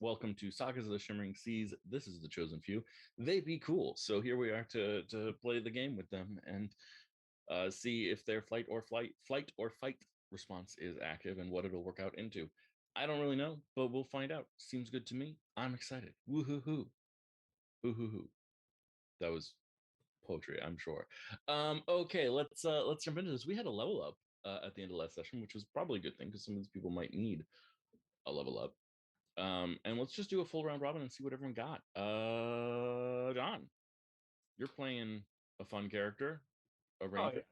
Welcome to Sagas of the Shimmering Seas. This is the chosen few. They be cool. So here we are to play the game with them and see if their flight or fight response is active and what it'll work out into. I don't really know, but we'll find out. Seems good to me. I'm excited. Woohoo hoo. Woohoo hoo. That was poetry, I'm sure. Okay, let's jump into this. We had a level up at the end of last session, which was probably a good thing because some of these people might need a level up. And let's just do a full round robin and see what everyone got. John, you're playing a fun character, a Oh ranger.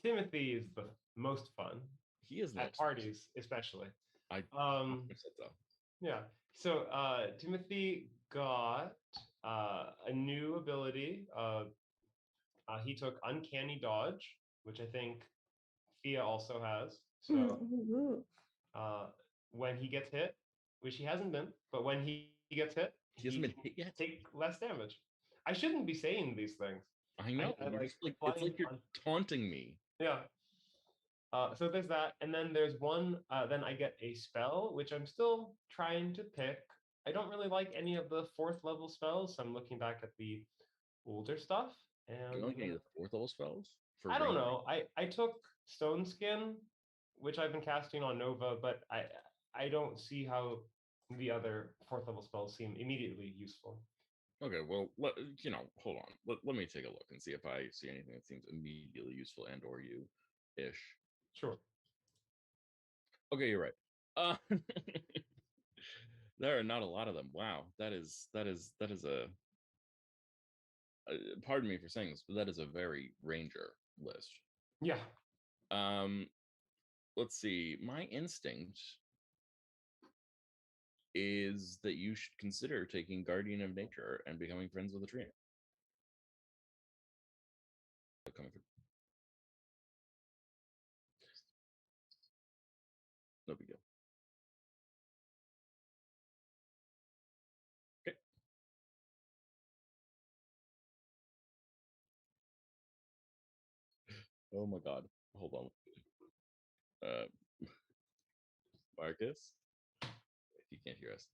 yeah, Timothy is the most fun He is at most. parties, especially. I Um, said so. yeah. So Timothy got a new ability. He took Uncanny Dodge, which I think Thea also has. So Ooh. uh, when he gets hit, which he hasn't been, but when he gets hit, He he hasn't been can hit yet. take less damage. I shouldn't be saying these things. I know. I You're like just like it's flying like you're on. taunting me. Yeah. So there's that, and then there's one. Then I get a spell, which I'm still trying to pick. I don't really like any of the fourth level spells, so I'm looking back at the older stuff. You And only getting the fourth level spells for I don't ranger. know. I took Stone Skin, which I've been casting on Nova, but I don't see how the other fourth level spells seem immediately useful. Okay, well, hold on. Let me take a look and see if I see anything that seems immediately useful and or you ish. Sure. Okay, you're right. There are not a lot of them. Wow, that is pardon me for saying this, but that is a very ranger list. Yeah. Um, let's see. My instinct is that you should consider taking Guardian of Nature and becoming friends with a tree. Coming through. No big deal. Okay. Oh my God. Hold on. Uh, Marcus, if you can't hear us.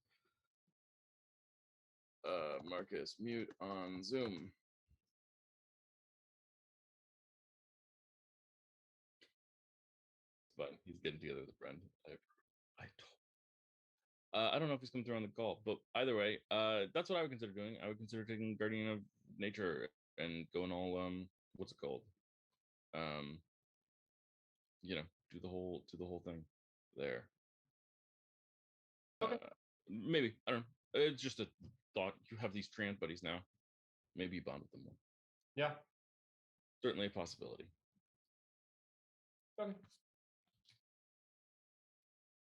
Marcus, mute on Zoom. But he's getting together with a friend. I don't know if he's come through on the call, but either way, that's what I would consider doing. I would consider taking Guardian of Nature and going all what's it called? Um, do the whole thing there. Okay. Maybe I don't know. It's just a thought. You have these trans buddies now. Maybe you bond with them more. Yeah. Certainly a possibility. Okay.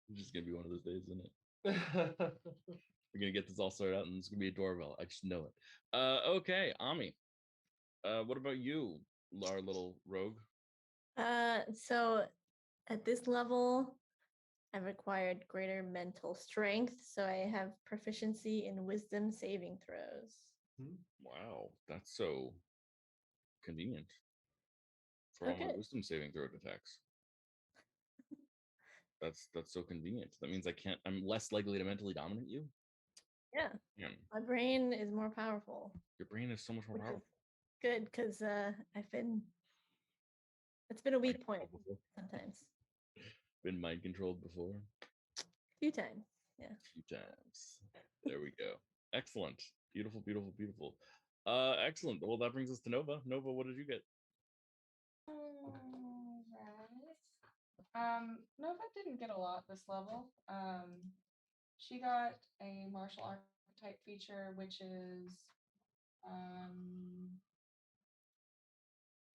It's just gonna be one of those days, isn't it? We're gonna get this all sorted out, and it's gonna be a doorbell. I just know it. Okay, Ami. What about you, our little rogue? So at this level, I've acquired greater mental strength, so I have proficiency in wisdom saving throws. Wow, that's so convenient for all my Okay. wisdom saving throw attacks. That's so convenient. That means I'm less likely to mentally dominate you. Yeah. Yeah. My brain is more powerful. Your brain is so much more Which is powerful. good because it's been a weak point sometimes. Been mind controlled before? A few times. Yeah. A few times. There we go. Excellent. Beautiful, beautiful, beautiful. Excellent. Well, that brings us to Nova. Nova, what did you get? Nova didn't get a lot this level. She got a martial archetype feature, which is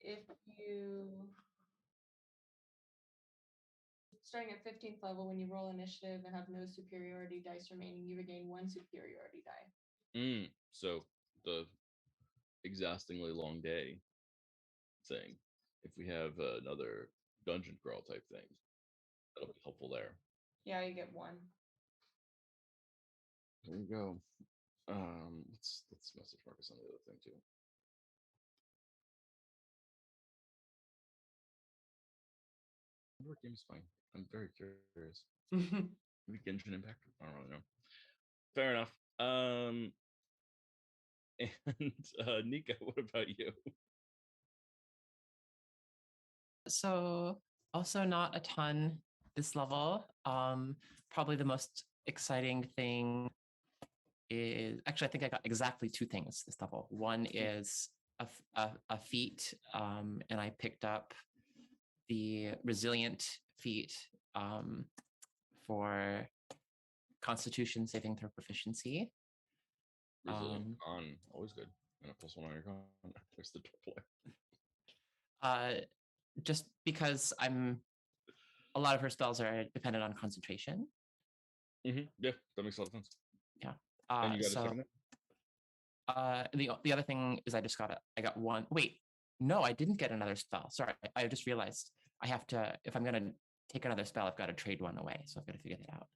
if you starting at 15th level, when you roll initiative and have no superiority dice remaining, you regain one superiority die. So the exhaustingly long day thing. If we have another dungeon crawl type thing, that'll be helpful there. Yeah, you get one. There you go. Let's message Marcus on the other thing too. What game is fine. I'm very curious. Maybe Genshin Impact. I don't really know. Fair enough. And Nika, what about you? So also not a ton this level. Probably the most exciting thing is actually I think I got exactly 2 things this level. One is a feat, and I picked up the resilient feat for Constitution saving throw proficiency. Resilient con, always good. And a +1 on your con. Where's the deploy? Just because a lot of her spells are dependent on concentration. Yeah, that makes a lot of sense. Yeah. And you got so, a second? the other thing is I got one. Wait, no, I didn't get another spell. Sorry, I just realized I have to. If I'm gonna take another spell, I've got to trade one away. So I've got to figure that out.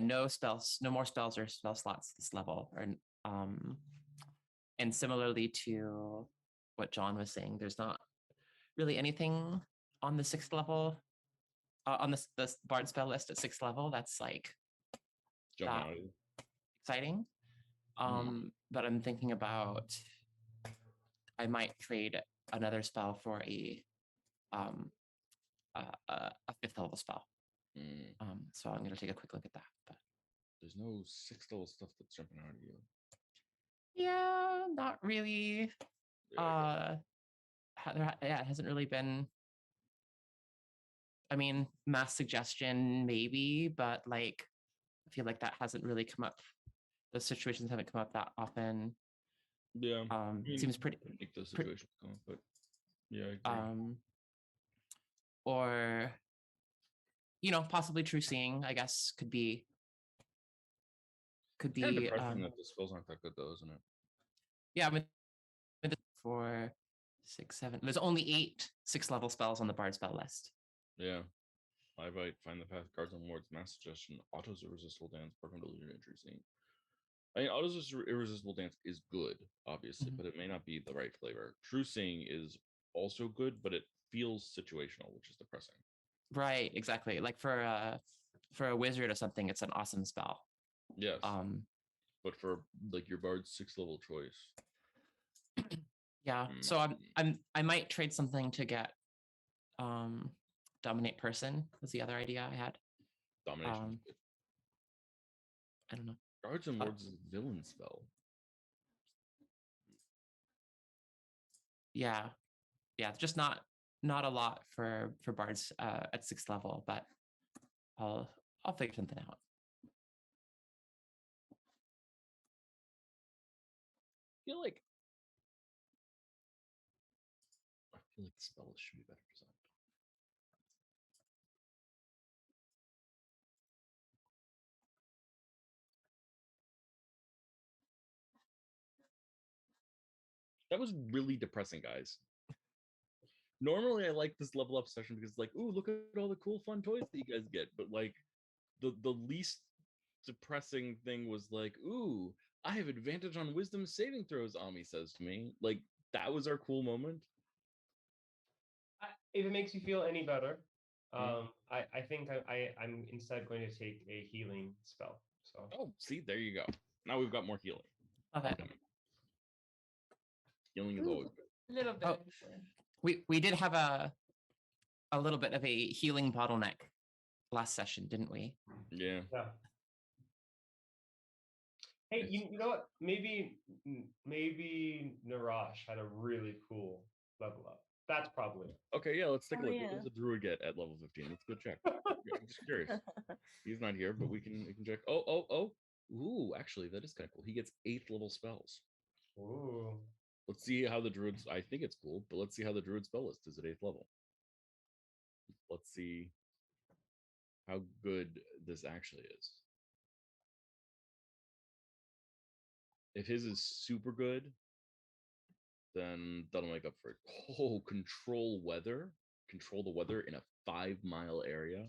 No spells, no more spells or spell slots this level. And similarly to what John was saying, there's not really anything on the 6th level, on the Bard spell list at 6th level that's like Jumping that out of you. exciting. But I'm thinking about I might trade another spell for a 5th level spell. So I'm gonna take a quick look at that. But There's no 6th level stuff that's jumping out of you. yeah, not really. It hasn't really been. I mean, mass suggestion maybe, but like I feel like that hasn't really come up. Those situations haven't come up that often. Yeah. Seems pretty. Make those situations come up, but yeah, I agree. Or possibly true seeing, I guess, could be. Kind of depressing that the spells aren't that good though, isn't it? Yeah, I mean, 4, 6, 7. There's only 8 6th level spells on the Bard spell list. Yeah. Livite, Find the Path, Guards and Wards, Mass Suggestion, Auto's Irresistible Dance, Broken Delusion, and True Seeing. I mean, Auto's Irresistible Dance is good, obviously, but it may not be the right flavor. True Seeing is also good, but it feels situational, which is depressing. Right, exactly. Like for a wizard or something, it's an awesome spell. Yes. But for like your Bard's 6th level choice. Yeah. So I might trade something to get Dominate Person was the other idea I had. Domination. I don't know. Guards and Wards is a villain spell. Yeah. Just not a lot for bards at 6th level, but I'll figure something out. I feel like the spell should be better designed. That was really depressing, guys. Normally, I like this level up session because, like, ooh, look at all the cool, fun toys that you guys get. But like, the least depressing thing was like, ooh, I have advantage on wisdom saving throws. Ami says to me, like, that was our cool moment. If it makes you feel any better, I think I'm instead going to take a healing spell. So. Oh, see, there you go. Now we've got more healing. Okay. Healing is always good. A little bit. Oh, we did have a little bit of a healing bottleneck last session, didn't we? Yeah. Hey, you know what? Maybe Narash had a really cool level up. That's probably it. Okay, yeah, let's take a look. Yeah. What does the druid get at level 15? Let's go check. I'm just curious. He's not here, but we can check. Oh. Ooh, actually, that is kind of cool. He gets 8th level spells. Ooh. Let's see how the druid's. I think it's cool, but let's see how the druid spell list is at 8th level. Let's see how good this actually is. If his is super good, then that'll make up for it. Oh, control weather. Control the weather in a 5-mile area.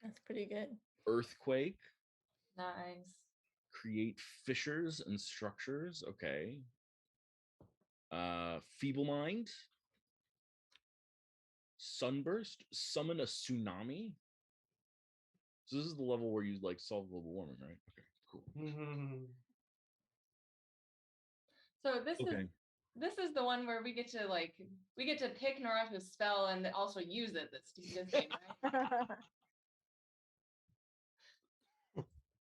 That's pretty good. Earthquake. Nice. Create fissures and structures. Okay. Feeble mind. Sunburst. Summon a tsunami. So this is the level where you like solve global warming, right? Okay, cool. So this Okay. is the one where we get to pick Narasha's spell and also use it this game, right?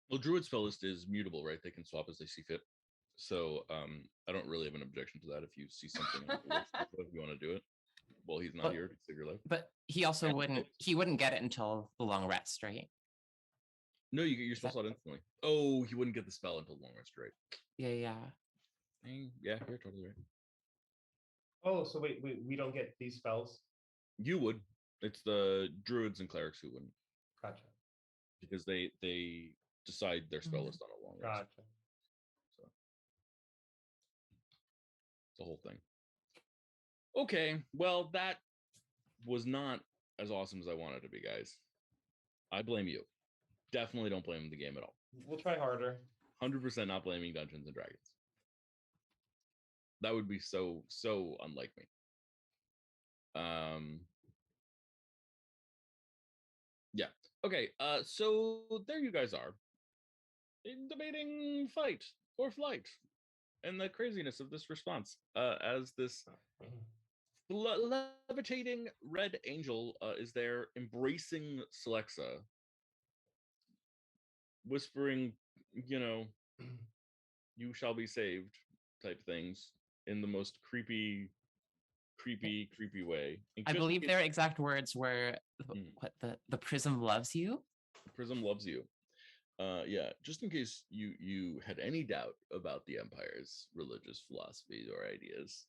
Well, Druid spell list is mutable, right? They can swap as they see fit. So I don't really have an objection to that if you see something on the list, if you want to do it. Well, he's not But- here to save your life. But he also Yeah. wouldn't get it until the long rest, right? No, you get your spell that- slot instantly. Oh, he wouldn't get the spell until long rest, right? Yeah. Yeah, you're totally right. Oh, so wait, we don't get these spells? You would. It's the druids and clerics who wouldn't, Gotcha. because they decide their spell Mhm. list on a long rest. Gotcha. So it's the whole thing. Okay, well, that was not as awesome as I wanted it to be, guys. I blame you. Definitely don't blame the game at all. We'll try harder. 100% not blaming Dungeons and Dragons. That would be so unlike me. Yeah. Okay. So there you guys are, debating fight or flight, and the craziness of this response. As this levitating red angel is there embracing Celexa, whispering, "You shall be saved," type things in the most creepy way. And I just in believe case their exact words were, Mm. "What the prism loves you." Prism loves you. Yeah, just in case you had any doubt about the Empire's religious philosophies or ideas,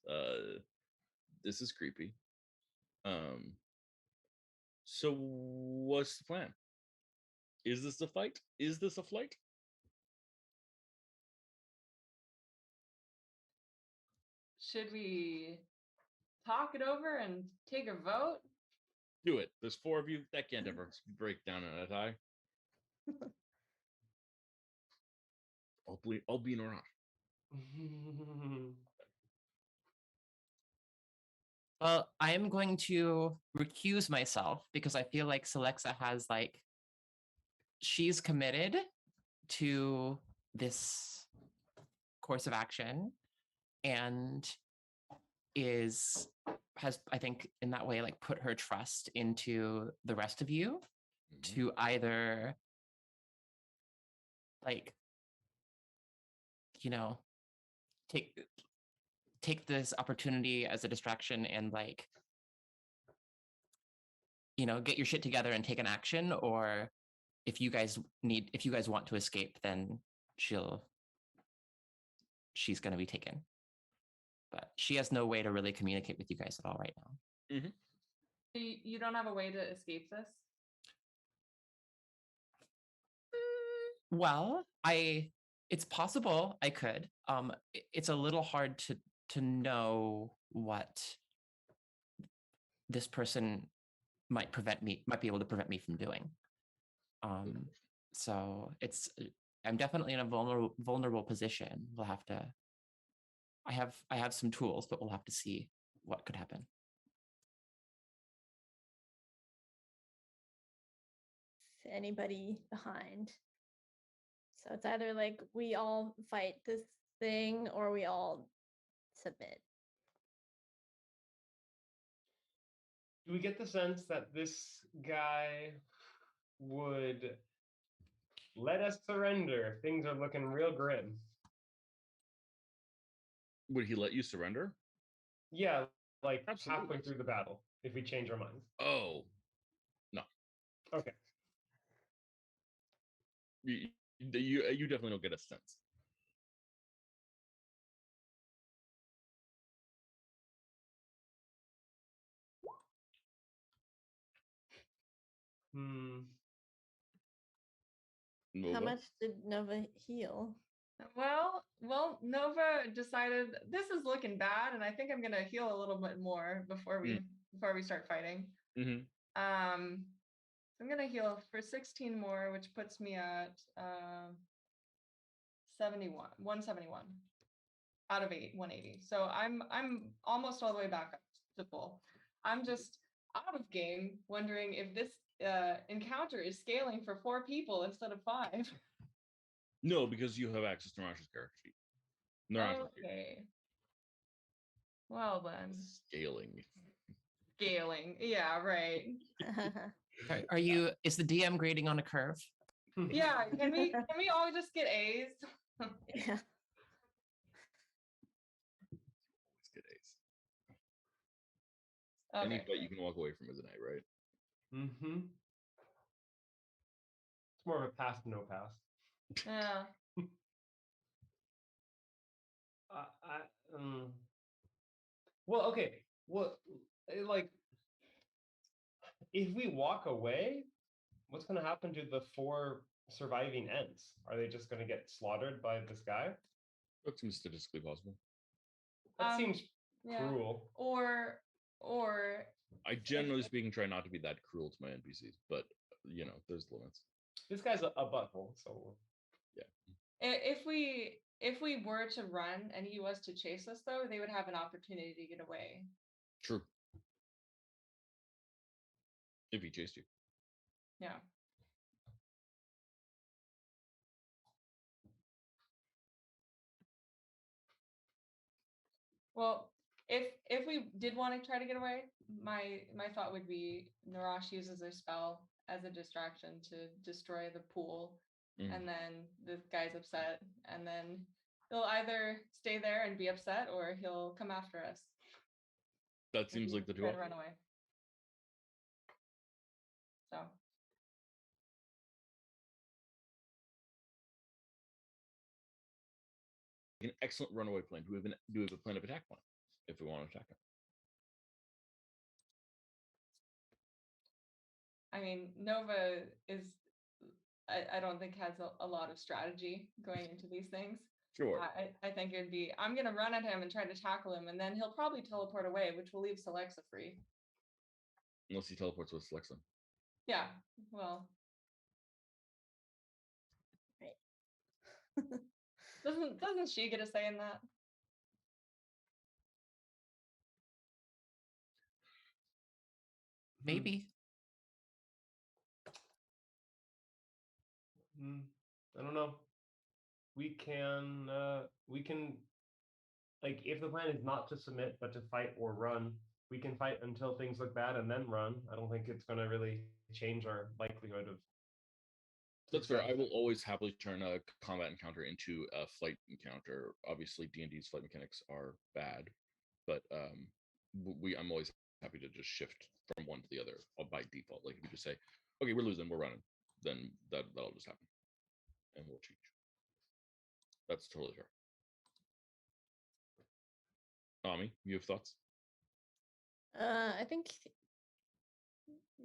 this is creepy. So what's the plan? Is this a fight? Is this a flight? Should we talk it over and take a vote? Do it. There's 4 of you. That can't ever break down in a tie. I'll be an orange. Well, I am going to recuse myself because I feel like Celexa has she's committed to this course of action and has I think in that way put her trust into the rest of you Mhm. to either take this opportunity as a distraction and get your shit together and take an action, or if you guys want to escape, then she's going to be taken. But she has no way to really communicate with you guys at all right now. You don't have a way to escape this? Well, it's possible I could. It's a little hard to know what this person might be able to prevent me from doing. So I'm definitely in a vulnerable position. We'll have to. I have some tools, but we'll have to see what could happen. Anybody behind? So it's either we all fight this thing or we all submit. Do we get the sense that this guy would let us surrender if things are looking real grim? Would he let you surrender? Yeah, Absolutely. halfway through the battle, if we change our minds. Oh, no. Okay. You definitely don't get a sense. How Nova? much did Nova heal? Well, Nova decided this is looking bad, and I think I'm gonna heal a little bit more before we start fighting. Mm-hmm. I'm gonna heal for 16 more, which puts me at 171 out of 180. So I'm almost all the way back up to full. I'm just out of game, wondering if this encounter is scaling for 4 people instead of 5. No, because you have access to Narash's character sheet. Narash's Okay. Well then, scaling. scaling. Yeah, right. Are you? Is the DM grading on a curve? Yeah, can we all just get A's? Yeah. Let's get A's. Any Okay. fight you can walk away from is an A, right? Mm-hmm. It's more of a pass, no pass. Yeah. Well, okay. Well, like, if we walk away, what's going to happen to the 4 surviving ents? Are they just going to get slaughtered by this guy? That seems statistically possible. That seems Yeah. cruel. Or I generally speaking try not to be that cruel to my NPCs, but you know, there's limits. This guy's a butthole, so if we were to run and he was to chase us, though, they would have an opportunity to get away. True. If he chased you. Yeah. Well, if we did want to try to get away, my thought would be Narash uses a spell as a distraction to destroy the pool, and then the guy's upset, and then he'll either stay there and be upset, or he'll come after us. That seems like the two try to options. run away. So An excellent runaway plan. Do we have a plan of attack plan if we want to attack him? I mean, Nova is, I don't think has a lot of strategy going into these things. Sure. I think it'd be, I'm going to run at him and try to tackle him, and then he'll probably teleport away, which will leave Celexa free. Unless he teleports with Slexa. Yeah, well. Right. Doesn't she get a say in that? Maybe. I don't know. We can like, if the plan is not to submit but to fight or run, we can fight until things look bad and then run. I don't think it's going to really change our likelihood of. That's fair. I will always happily turn a combat encounter into a flight encounter. Obviously, D&D's flight mechanics are bad, but I'm always happy to just shift from one to the other by default. Like if you just say, "Okay, we're losing, we're running," then that'll just happen, and we'll change. That's totally fair. Ami, you have thoughts? I think,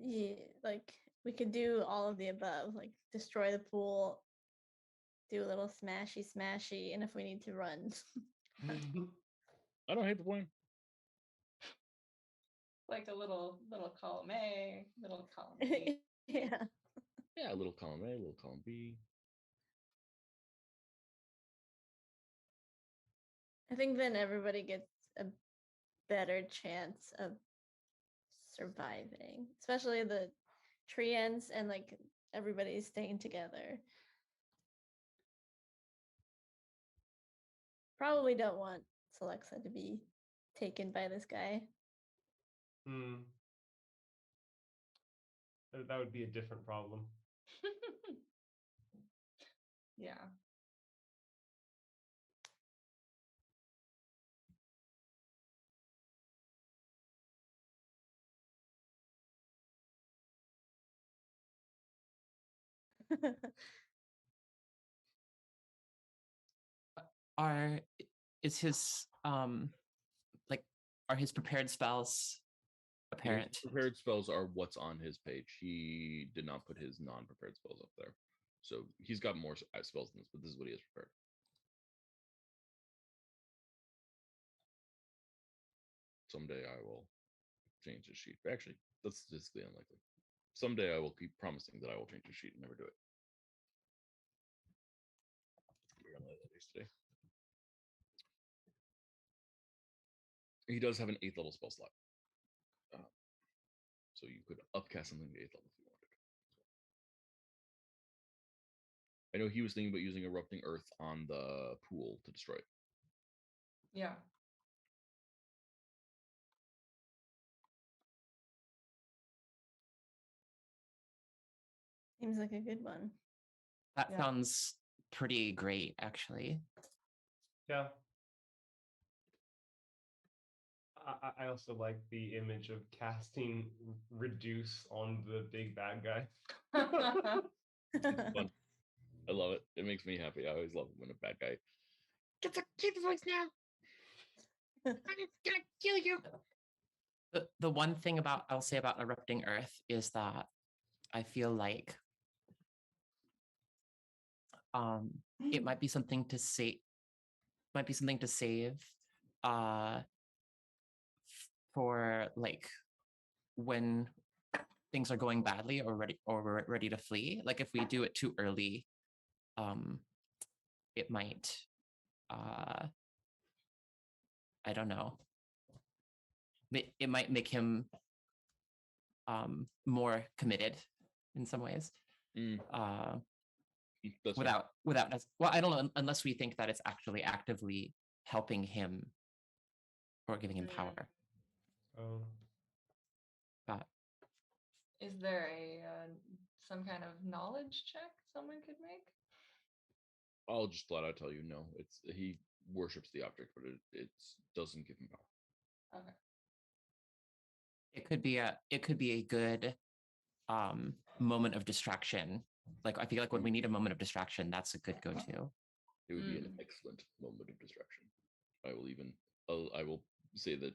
yeah, like we could do all of the above, like destroy the pool, do a little smashy, and if we need to run. I don't hate the plan. Like a little column A, little column B. Yeah. Yeah, a little column A, a little column B. I think then everybody gets a better chance of surviving, especially the treants, and like everybody's staying together. Probably don't want Celexa to be taken by this guy. That would be a different problem. Yeah. Is his like, are his prepared spells apparent? His prepared spells are what's on his page. He did not put his non-prepared spells up there. So he's got more spells than this, but this is what he has prepared. Someday I will change his sheet. Actually, that's statistically unlikely. Someday I will keep promising that I will change his sheet and never do it. We're gonna let that days today. He does have an 8th level spell slot. So you could upcast something to 8th level if you wanted. I know he was thinking about using Erupting Earth on the pool to destroy it. Yeah. Seems like a good one. That Yeah. sounds pretty great, actually. Yeah. I also like the image of casting reduce on the big bad guy. It's fun. I love it. It makes me happy. I always love it when a bad guy gets a kid voice now. I'm gonna kill you. The one thing I'll say about Erupting Earth is that I feel like it might be something to save uh for like when things are going badly or we're ready to flee. Like if we do it too early, it might I don't know. It might make him more committed in some ways. That's without well, I don't know, unless we think that it's actually actively helping him or giving him power. Oh. But Is there a some kind of knowledge check someone could make? I'll just flat out tell you no. It's he worships the object, but it doesn't give him power. Okay. it could be a good moment of distraction. Like I feel like when we need a moment of distraction, that's a good go-to. It would be an excellent moment of distraction. I will say that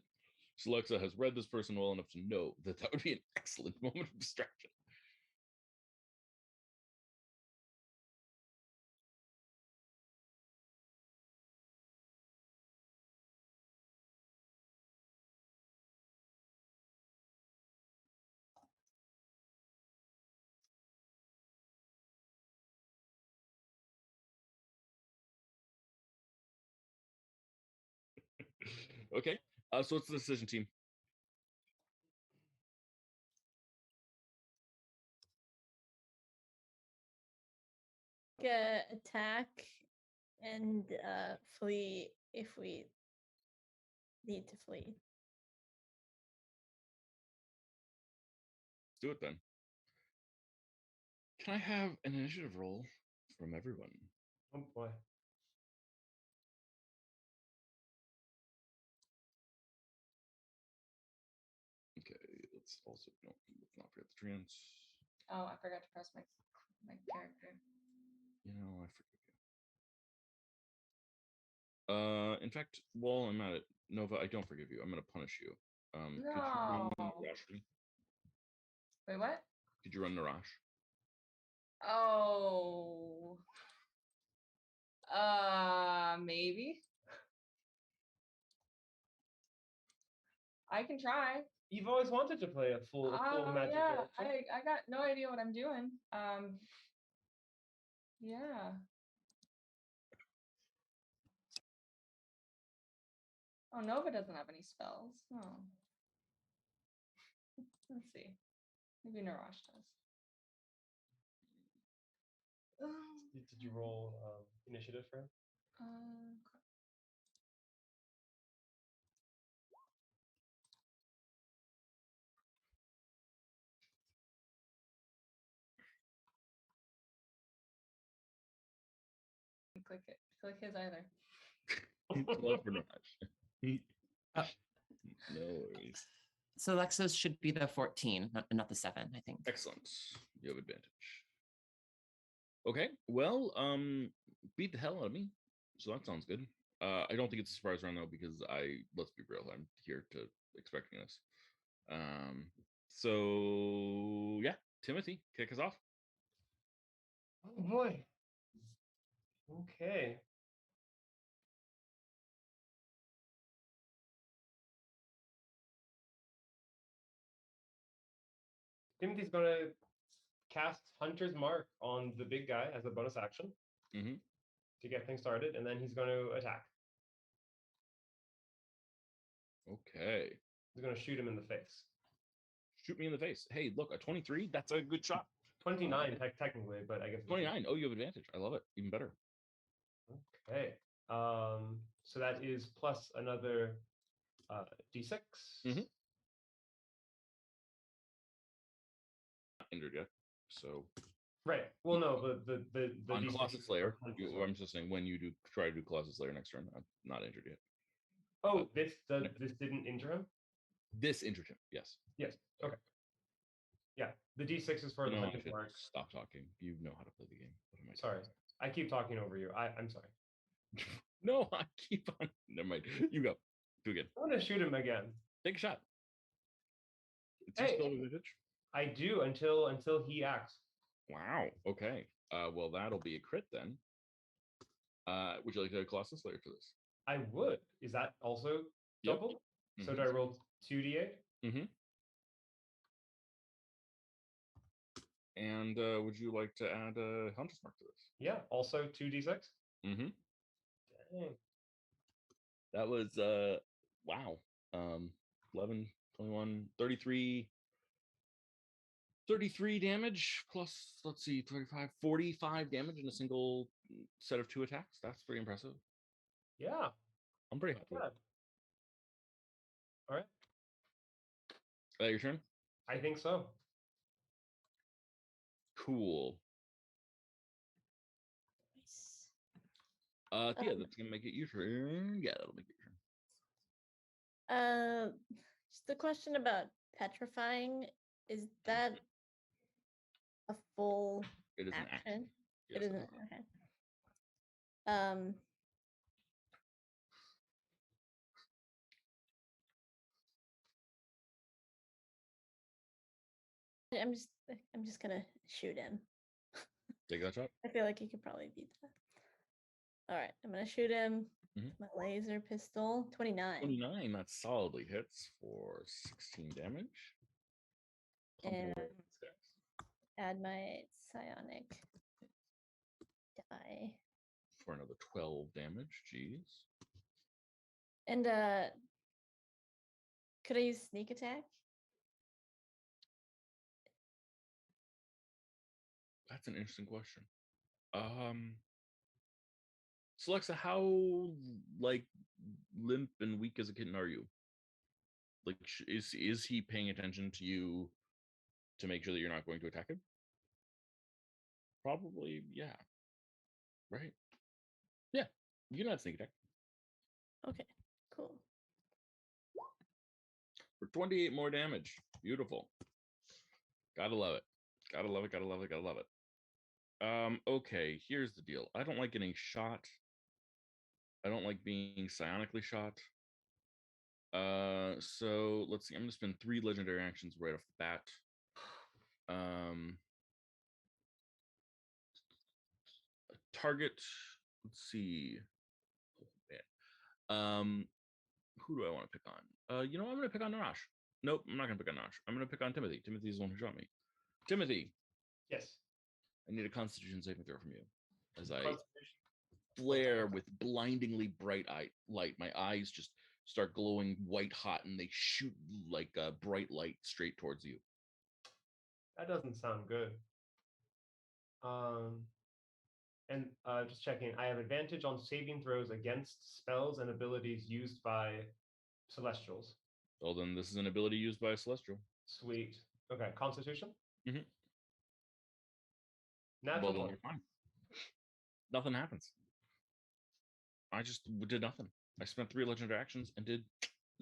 Selexa has read this person well enough to know that that would be an excellent moment of distraction. Okay, so what's the decision, team? Attack and flee if we need to flee. Let's do it then. Can I have an initiative roll from everyone? Oh boy. Okay, let's not forget the trance. Oh, I forgot to press my character. You know, I forgive you. In fact, while I'm at it, Nova, I don't forgive you. I'm going to punish you. Could you run No. Narash? Wait, what? Could you run Narash? Oh. Maybe. I can try. You've always wanted to play a full magic yeah, character. I got no idea what I'm doing. Yeah. Oh, Nova doesn't have any spells. Oh. Let's see. Maybe Narash does. Did you roll initiative for him? Click his either. Love for Narash. No worries. So Lexus should be the 14, not the 7, I think. Excellent. You have advantage. Okay, well, beat the hell out of me. So that sounds good. I don't think it's a surprise round though, because let's be real, I'm here to expecting this. So yeah, Timothy, kick us off. Oh boy. Okay. Timothy's gonna cast Hunter's Mark on the big guy as a bonus action to get things started, and then he's going to attack. Okay. He's going to shoot him in the face. Shoot me in the face. Hey, look, a 23. That's a good shot. 29 technically, but I guess it's 29. Oh, you have advantage. I love it. Even better. okay. So that is plus another d6. Mhm. Not injured yet. So Right. Well, no, the on d6 Colossus is Slayer, plus 10%. I'm just saying when you do try to do Colossus Slayer next turn, I'm not injured yet. Oh, this didn't injure him? This injured him. Yes. Yes. Okay. Yeah, the d6 is for You the know, I hunting should mark. stop talking. You know how to play the game. What am I doing? Sorry, I keep talking over you. I'm sorry. No, I keep on. Never mind. You go. Do again. I'm gonna shoot him again. Take a shot. It's Hey. still advantage. I do until he acts. Wow. Okay. Well, that'll be a crit then. Would you like to Colossus Slayer for this? I would. Is that also Yep. double? So do I roll 2d8? Mm-hmm. And would you like to add a Hunter's Mark to this? Yeah, also 2d6. Mm-hmm. Dang. That was wow. 11, 21, 33. 33 damage plus, let's see, 35, 45 damage in a single set of 2 attacks. That's pretty impressive. Yeah. I'm pretty happy. All right. Is that your turn? I think so. Cool. Nice. Thea, that's gonna make it your turn. Yeah, that'll make it your turn. Just the question about petrifying, is that a full It is an action? action. Yes, It it isn't. is. Okay. I'm just gonna shoot him. Take that shot. I feel like he could probably beat that. All right, I'm gonna shoot him. Mhm. My laser pistol, 29. 29, that solidly hits for 16 damage. Pumping away And at these guys. add my psionic die. For another 12 damage. Jeez. And could I use sneak attack? That's an interesting question. So Alexa, how like limp and weak as a kitten are you? Like, is he paying attention to you to make sure that you're not going to attack him? Probably, yeah. Right? Yeah. You can add sneak attack. Okay, cool. For 28 more damage. Beautiful. Gotta love it. Gotta love it. Gotta love it. Gotta love it. Okay, here's the deal. I don't like getting shot. I don't like being psionically shot. So let's see. I'm gonna spend 3 legendary actions right off the bat. Target. Let's see. Who do I want to pick on? You know, I'm gonna pick on Narash. Nope, I'm not gonna pick on Narash. I'm gonna pick on Timothy. Timothy's the one who shot me. Timothy, Yes. I need a Constitution saving throw from you as I Constitution. flare with blindingly bright light. My eyes just start glowing white hot, and they shoot like a bright light straight towards you. That doesn't sound good. And just checking, I have advantage on saving throws against spells and abilities used by Celestials. Well, then this is an ability used by a Celestial. Sweet. Okay, Constitution? Mhm. Natural Well, then 20. you're fine. Nothing happens. I just did nothing. I spent 3 legendary actions and did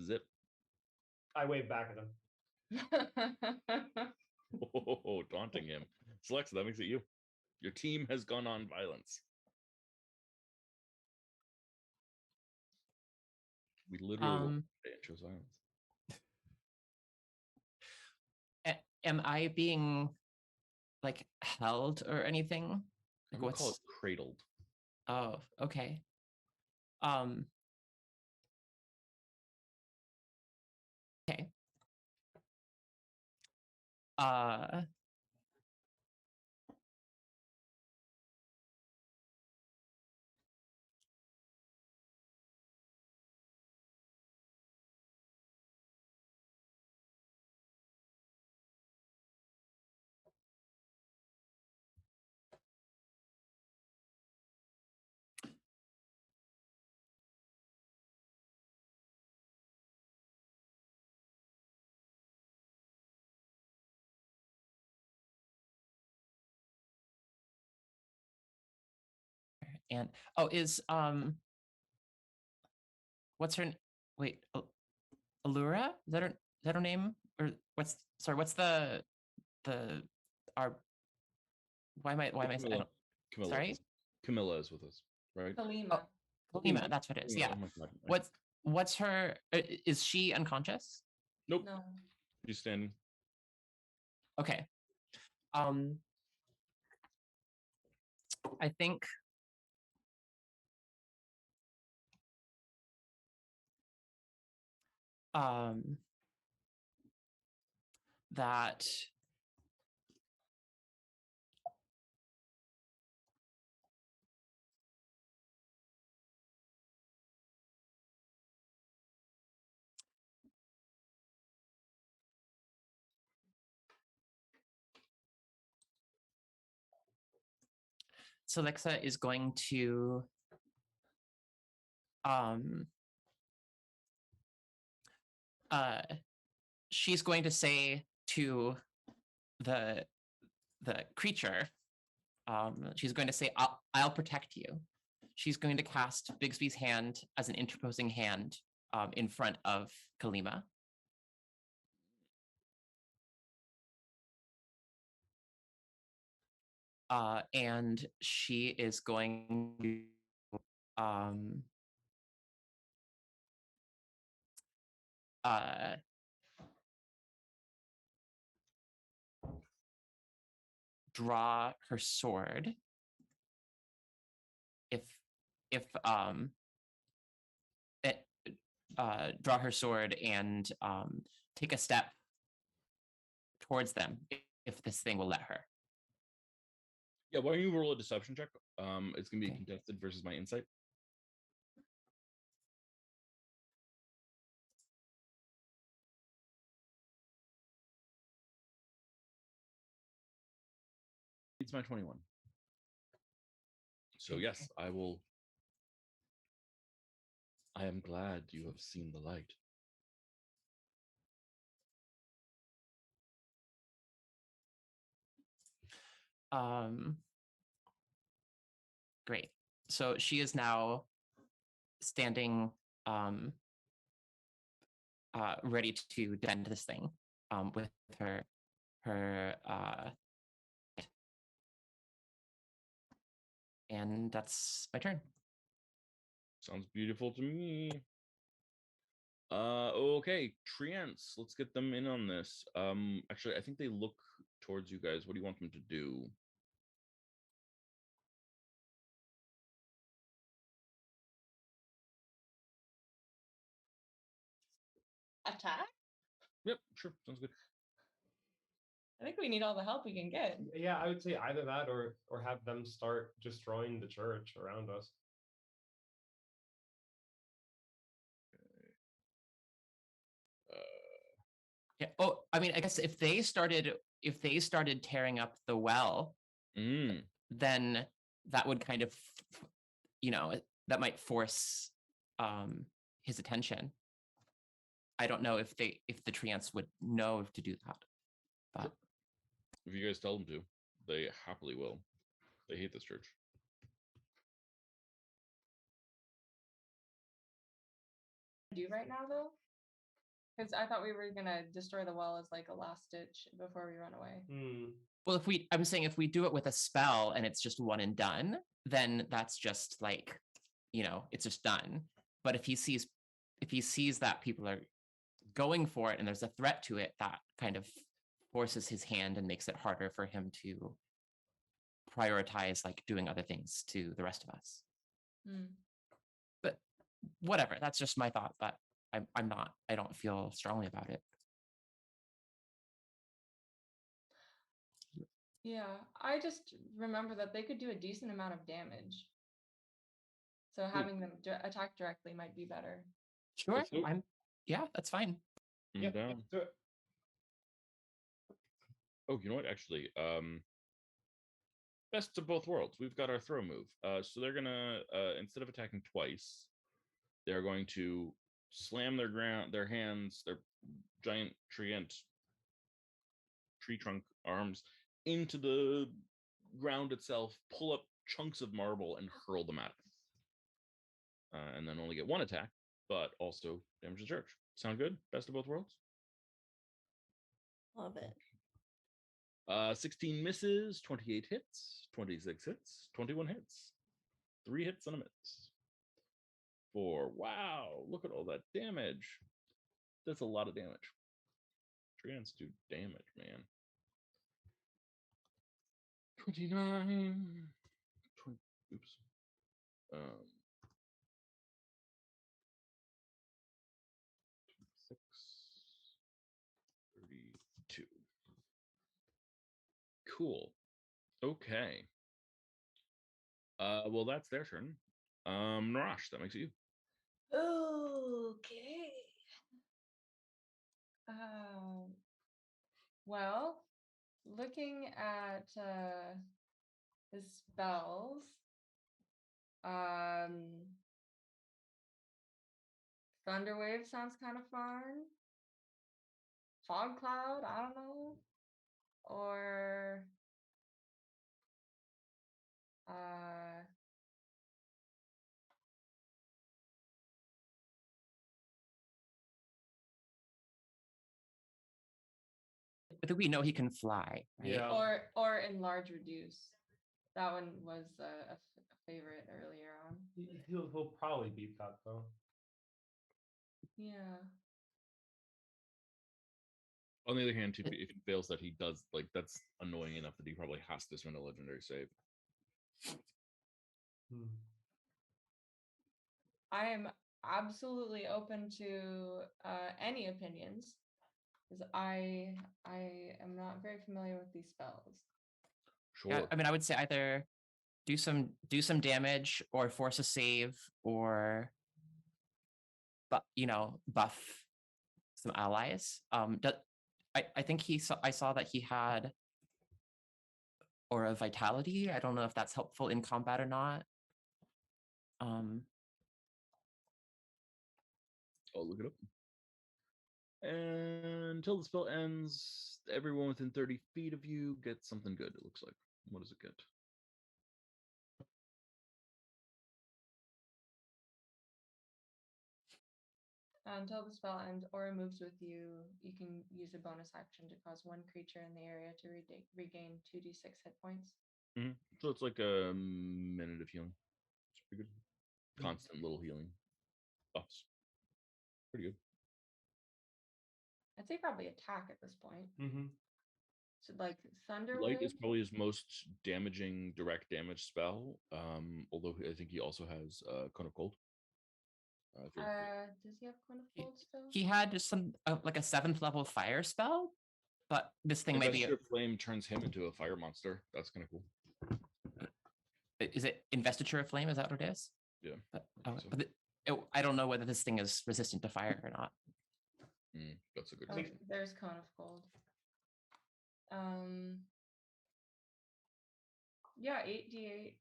zip. I wave back at him. Oh, taunting him. Alexa, that makes it you. Your team has gone on violence. We literally chose violence. Am I being like held or anything? I Like would call it cradled. Oh, okay. Okay. And is what's her wait, Allura? Is that her name? Or what's the our why am I I Camilla. don't Camilla. sorry? Camilla is with us, right? Kalima. Kalima, that's what it is. Camilla, Yeah. oh my God. What's her is she unconscious? Nope. No. She's standing. Okay. I think that Selexa is going to she's going to say to the creature, she's going to say, I'll protect you. She's going to cast Bigsby's hand as an interposing hand in front of Kalima. And she is going to draw her sword draw her sword and take a step towards them if this thing will let her. Yeah, why don't you roll a deception check? It's gonna be Okay. contested versus my insight. It's my 21. So yes, I will. I am glad you have seen the light. Great. So she is now standing ready to defend this thing with her and that's my turn. Sounds beautiful to me. Okay, Treants, let's get them in on this. Actually, I think they look towards you guys. What do you want them to do? Attack? Yep, sure, sounds good. I think we need all the help we can get. Yeah, I would say either that or have them start destroying the church around us. Yeah. Oh, I mean, I guess if they started tearing up the well, then that would kind of, that might force his attention. I don't know if the treants would know to do that, but if you guys tell them to, they happily will. They hate this church. Do right now though? Because I thought we were gonna destroy the well as like a last ditch before we run away. Well, I'm saying if we do it with a spell and it's just one and done, then that's just like, it's just done. But if he sees that people are going for it and there's a threat to it, that kind of forces his hand and makes it harder for him to prioritize like doing other things to the rest of us. But whatever, that's just my thought, but I don't feel strongly about it. Yeah, I just remember that they could do a decent amount of damage. So having them attack directly might be better. Sure, that's fine. Yeah, down. do it. Oh, you know what? Actually, best of both worlds. We've got our throw move. So they're gonna instead of attacking twice, they're going to slam their hands, their giant tree trunk arms into the ground itself, pull up chunks of marble and hurl them at him. And then only get one attack, but also damage the church. Sound good? Best of both worlds? Love it. 16 misses, 28 hits, 26 hits, 21 hits. 3 hits and a miss. 4. Wow, look at all that damage. That's a lot of damage. Treants do damage, man. 29. 20, oops. 26. 32. Cool. Okay. Well, that's their turn. Narash, that makes it you. Okay. Well, looking at his spells, Thunder Wave sounds kind of fun. Fog Cloud, I don't know. Or I think we know he can fly, right? Yeah. or Enlarge Reduce. That one was a favorite earlier on. He'll probably beat that though. Yeah. On the other hand, too, if it fails that he does, like, that's annoying enough that he probably has to spend a legendary save. I am absolutely open to any opinions, because I am not very familiar with these spells. Sure. Yeah, I mean, I would say either do some damage or force a save, or but buff some allies. I think I saw that he had Aura Vitality. I don't know if that's helpful in combat or not. I'll look it up. And until the spell ends, everyone within 30 feet of you gets something good, it looks like. What does it get? Until the spell ends or moves with you, you can use a bonus action to cause one creature in the area to regain 2d6 hit points. Mm-hmm. So it's like a minute of healing. It's pretty good. Constant little healing buffs. Pretty good. I'd say probably attack at this point. Mm-hmm. So like Thunder Light Wave. is probably his most damaging direct damage spell. Although I think he also has Cone of Cold. Does he have Cone of Cold still? He had just some like a 7th level fire spell, but this thing maybe Investiture Flame turns him into a fire monster. That's kind of cool. is it Investiture of Flame? Is that what it is? Yeah. But, so. I don't know whether this thing is resistant to fire or not. That's a good Oh, question. there's Cone of Cold. Yeah, 8d8.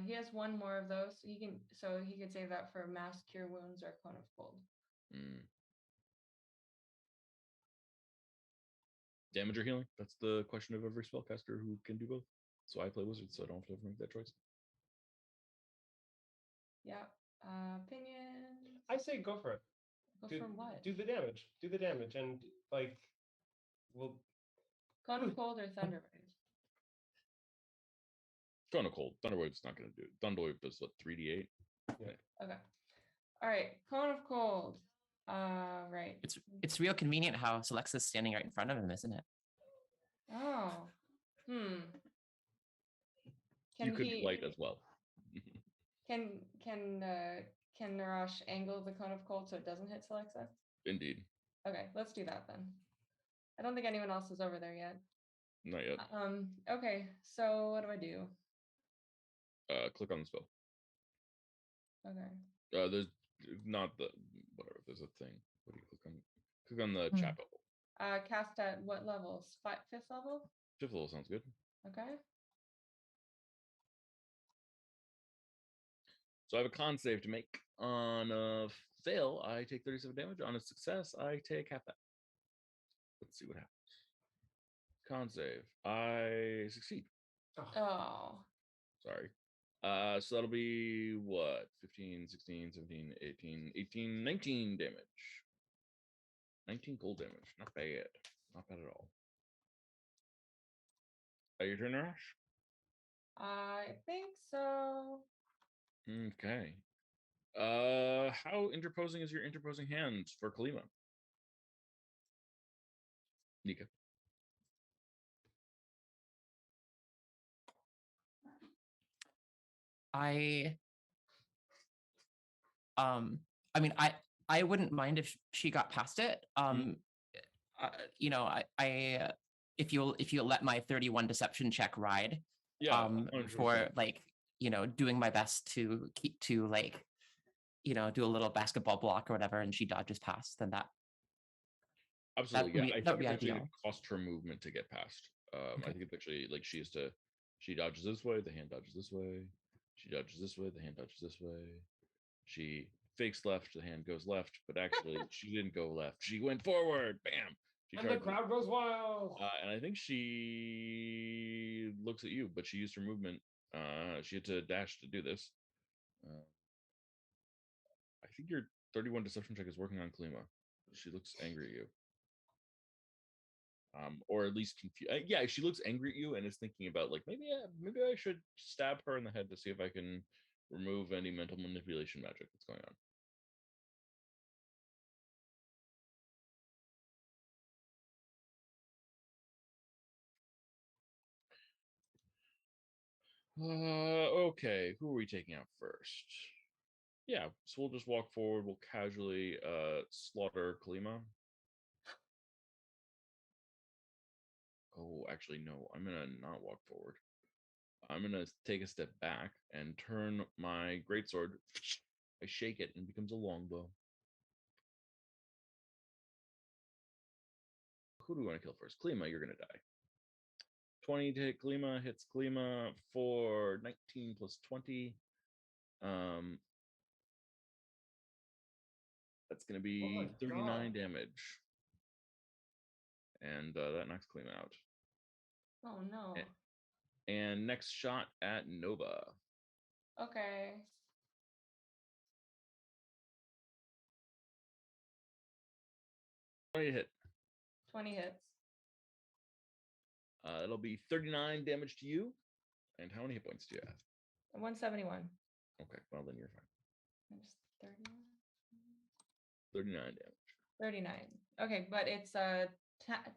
He has one more of those. He could save that for Mass Cure Wounds or Cone of Cold. Damage or healing? That's the question of every spellcaster who can do both. So I play wizard, so I don't have to ever make that choice. Yeah. Opinion. I say go for it. Go for what? Do the damage. Do the damage, and like, well, Cone of Cold or Thunder Wave? Cone of Cold. Thunderwave's not going to do it. Thunderwave does what, 3d8? Yeah. Okay. All right. Cone of Cold. Right. It's real convenient how Selexa's standing right in front of him, isn't it? Oh. You could be light as well. Can Narash angle the Cone of Cold so it doesn't hit Selexa? Indeed. Okay, let's do that then. I don't think anyone else is over there yet. Not yet. Okay, so what do I do? Click on the spell. Okay. There's not the whatever. There's a thing. What do you click on? Click on the chat bubble. Cast at what levels? 5th level? 5th level sounds good. Okay. So I have a con save to make. On a fail, I take 37 damage. On a success, I take half that. Let's see what happens. Con save. I succeed. Oh. Sorry. So that'll be what? 15, 16, 17, 18, 18, 19 damage. 19 cold damage. Not bad. Not bad at all. Your turn, Rush? I think so. Okay. How interposing is your interposing hand for Kalima? Nika. I mean, I wouldn't mind if she got past it. You know, if you'll let my 31 deception check ride, Yeah, for 100%. like, you know, doing my best to keep to like, you know, do a little basketball block or whatever, and she dodges past, then that Absolutely, would yeah. be- I that think would it's be actually going ideal. to cost her movement to get past. I Okay. think it's actually like she dodges this way, the hand dodges this way. She dodges this way, the hand dodges this way. She fakes left, the hand goes left, but actually she didn't go left. She went forward. Bam. She And the charges. crowd goes wild. And I think she looks at you, but she used her movement. She had to dash to do this. I think your 31 deception check is working on Klima. She looks angry at you. Or at least confused. Yeah, she looks angry at you and is thinking about like maybe I should stab her in the head to see if I can remove any mental manipulation magic that's going on. Okay, who are we taking out first? Yeah, so we'll just walk forward. We'll casually slaughter Kalima. Oh, actually, no. I'm gonna not walk forward. I'm gonna take a step back and turn my greatsword. I shake it and it becomes a longbow. Who do we want to kill first? Klima, you're gonna die. 20 to hit Klima, hits Klima for 19 plus 20. That's gonna be 39 damage. And that knocks Klima out. Oh no. And next shot at Nova. Okay. What do you hit? 20 hits. It'll be 39 damage to you. And how many hit points do you have? 171. Okay, well then you're fine. Minus 31. 39 damage. 39. Okay, but it's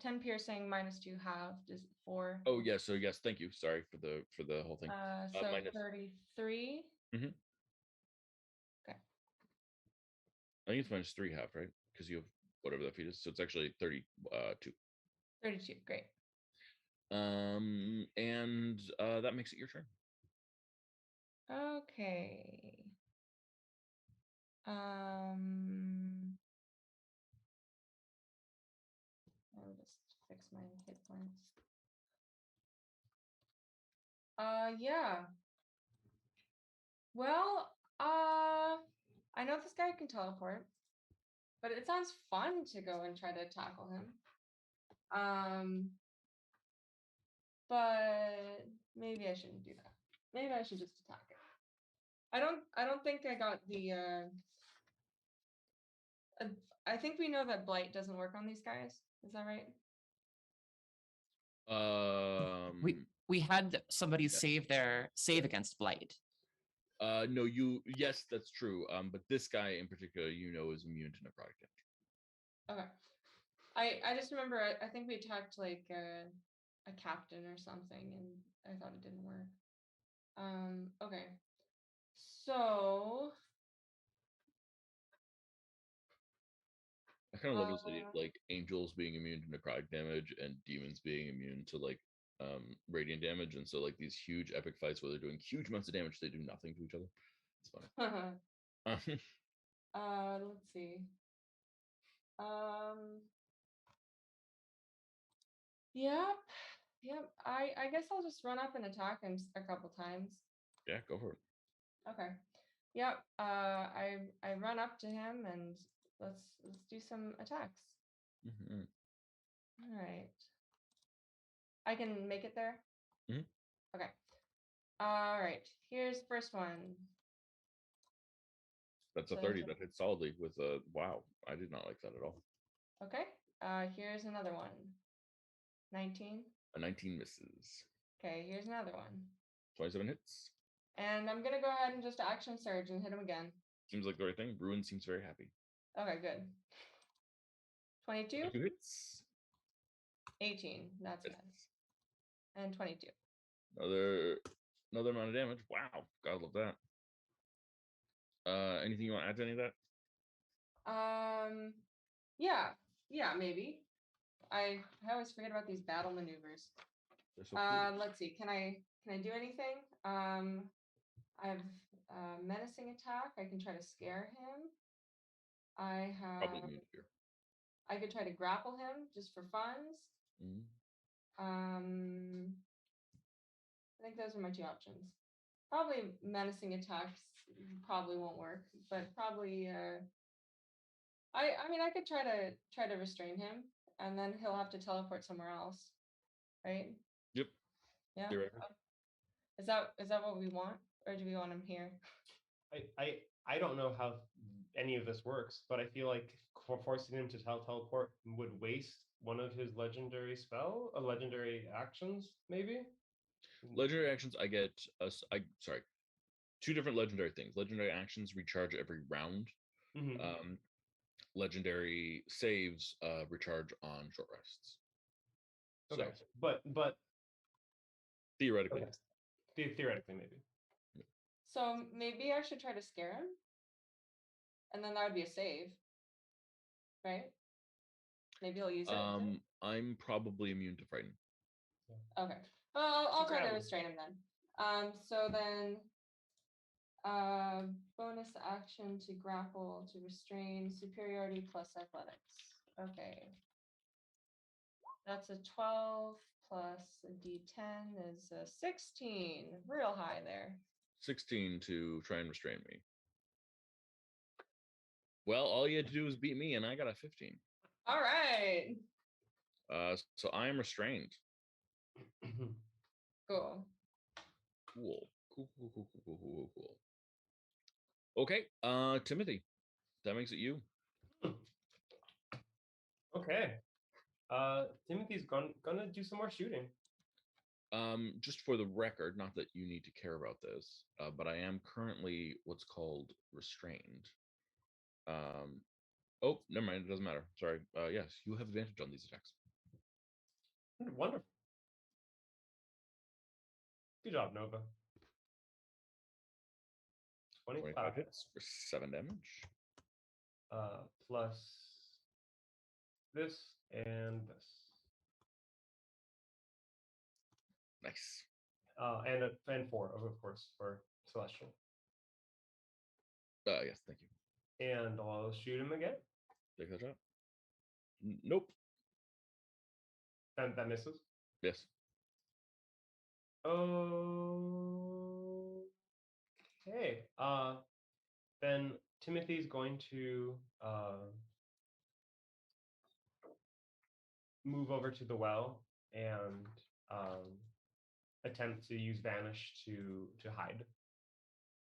10 piercing minus 2 halved is 4. Oh yes, so yes, thank you. Sorry for the whole thing. So minus 33. Mhm. Okay. I think it's minus 3 half, right? Because you have whatever that feat is. So it's actually 32. 32. Great. And that makes it your turn. Okay. I'll just fix my hit points. Yeah. Well, I know this guy can teleport, but it sounds fun to go and try to tackle him. But maybe I shouldn't do that. Maybe I should just attack it. I don't think I got the I think we know that blight doesn't work on these guys. Is that right? We had somebody save against blight. No, yes, that's true. But this guy in particular, is immune to necrotic damage. Okay. I just remember I think we attacked like a captain or something and I thought it didn't work. Okay. So I kind of love this idea of like angels being immune to necrotic damage and demons being immune to like radiant damage, and so like these huge epic fights where they're doing huge amounts of damage, they do nothing to each other. It's funny. Let's see. Yep. I guess I'll just run up and attack him a couple times. Yeah, go for it. Okay. Yep. I run up to him and let's do some attacks. Mm-hmm. All right. I can make it there. Mhm. Okay. All right, here's the first one. That's a So 30 that's that hits solidly with a wow. I did not like that at all. Okay. Here's another one. 19. A 19 misses. Okay, here's another one. 27 hits. And I'm gonna go ahead and just action surge and hit him again. Seems like the right thing. Ruin seems very happy. Okay, good. 22, 2 hits. 18. That's good. And 22. Another amount of damage. Wow, gotta love that. Anything you want to add to any of that? Yeah, maybe. I always forget about these battle maneuvers. They're so cool. Let's see. Can I do anything? I've menacing attack. I can try to scare him. I Probably have. immune to fear. I could try to grapple him just for funds. Mhm. I think those are my two options. Probably menacing attacks probably won't work, but probably I mean I could try to restrain him and then he'll have to teleport somewhere else. Right? Yep. Yeah. Theoretically. Is that what we want? Or do we want him here? I don't know how any of this works, but I feel like forcing him to teleport would waste one of his legendary legendary actions, maybe. Legendary actions, I get sorry, 2 different legendary things. Legendary actions recharge every round. Mhm. Legendary saves recharge on short rests. Okay, So but theoretically, okay. Theoretically, maybe. So maybe I should try to scare him. And then that would be a save. Right? Maybe he'll use it. I'm probably immune to frighten. Okay. Well, I'll try to Grapple. restrain him then. So then bonus action to grapple to restrain superiority plus athletics. Okay. That's a 12 plus a d10 is a 16. Real high there. 16 to try and restrain me. Well, all you had to do was beat me, and I got a 15. All right. So I am restrained. Cool. Cool. Cool. Okay, Timothy, that makes it you. Okay. Timothy's gonna do some more shooting. Just for the record, not that you need to care about this, but I am currently what's called restrained. Oh, never mind. It doesn't matter. Sorry. Yes, you have advantage on these attacks. Wonderful. Good job, Nova. 25 hits for 7 damage. Plus this and this. Nice. And 4, of course, for Celestial. Yes, thank you. And I'll shoot him again. Take that shot. Nope. That misses. Yes. Okay. Then Timothy's going to move over to the well and attempt to use Vanish to hide.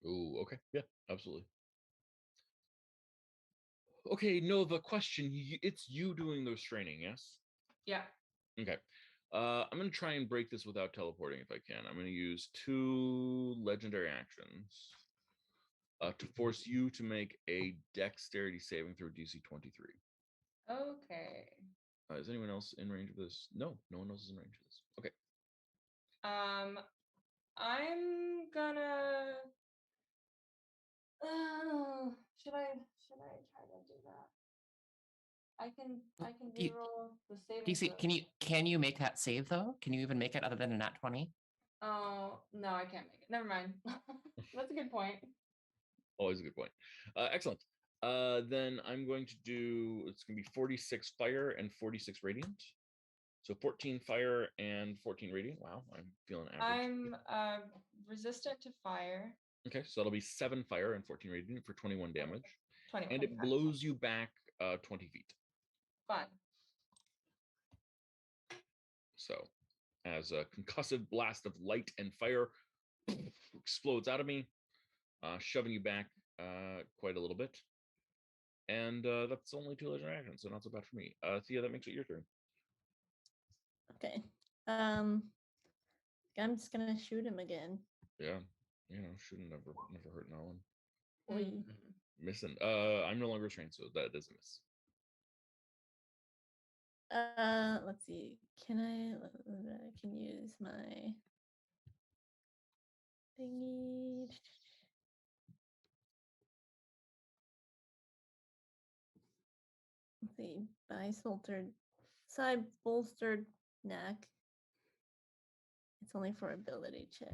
Ooh, okay. Yeah, absolutely. Okay, Nova, question. It's you doing the restraining, yes? Yeah. Okay. I'm going to try and break this without teleporting if I can. I'm going to use 2 legendary actions to force you to make a dexterity saving throw DC 23. Okay. Is anyone else in range of this? No, no one else is in range of this. Okay. I'm gonna. Should I try to do that? I can reroll the saving DC, throw. can you make that save though? Can you even make it other than a nat 20? Oh no, I can't make it. Never mind. That's a good point. Always a good point. Excellent. Then I'm going to do, it's going to be 46 fire and 46 radiant. So 14 fire and 14 radiant. Wow, I'm feeling average. I'm resistant to fire. Okay, so that'll be 7 fire and 14 radiant for 21 damage. 21. And it blows you back 20 feet. Fun. So as a concussive blast of light and fire explodes out of me, shoving you back quite a little bit. And that's only 2 legendary actions, so not so bad for me. Thea, that makes it your turn. Okay. I'm just gonna shoot him again. Yeah, shouldn't never hurt no one. Oy. Missing. I'm no longer restrained, so that is a miss. Let's see. Can I can use my thingy. Let's see. Side bolstered neck. It's only for ability checks.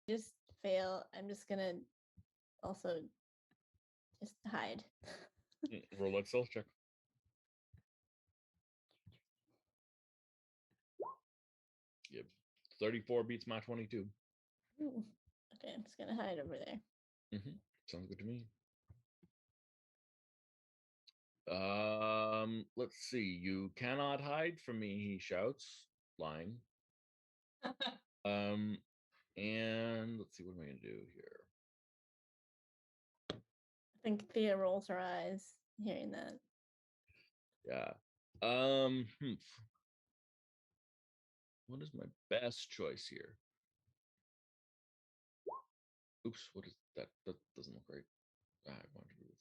Just fail. I'm just gonna also just hide. Roll that stealth check. Yep. 34 beats my 22. Ooh. Okay, I'm just gonna hide over there. Sounds good to me. Let's see. You cannot hide from me, he shouts, lying. And let's see, what am I gonna do here? I think Thea rolls her eyes hearing that. Yeah. What is my best choice here? Oops, what is that? That doesn't look right. I want to do this.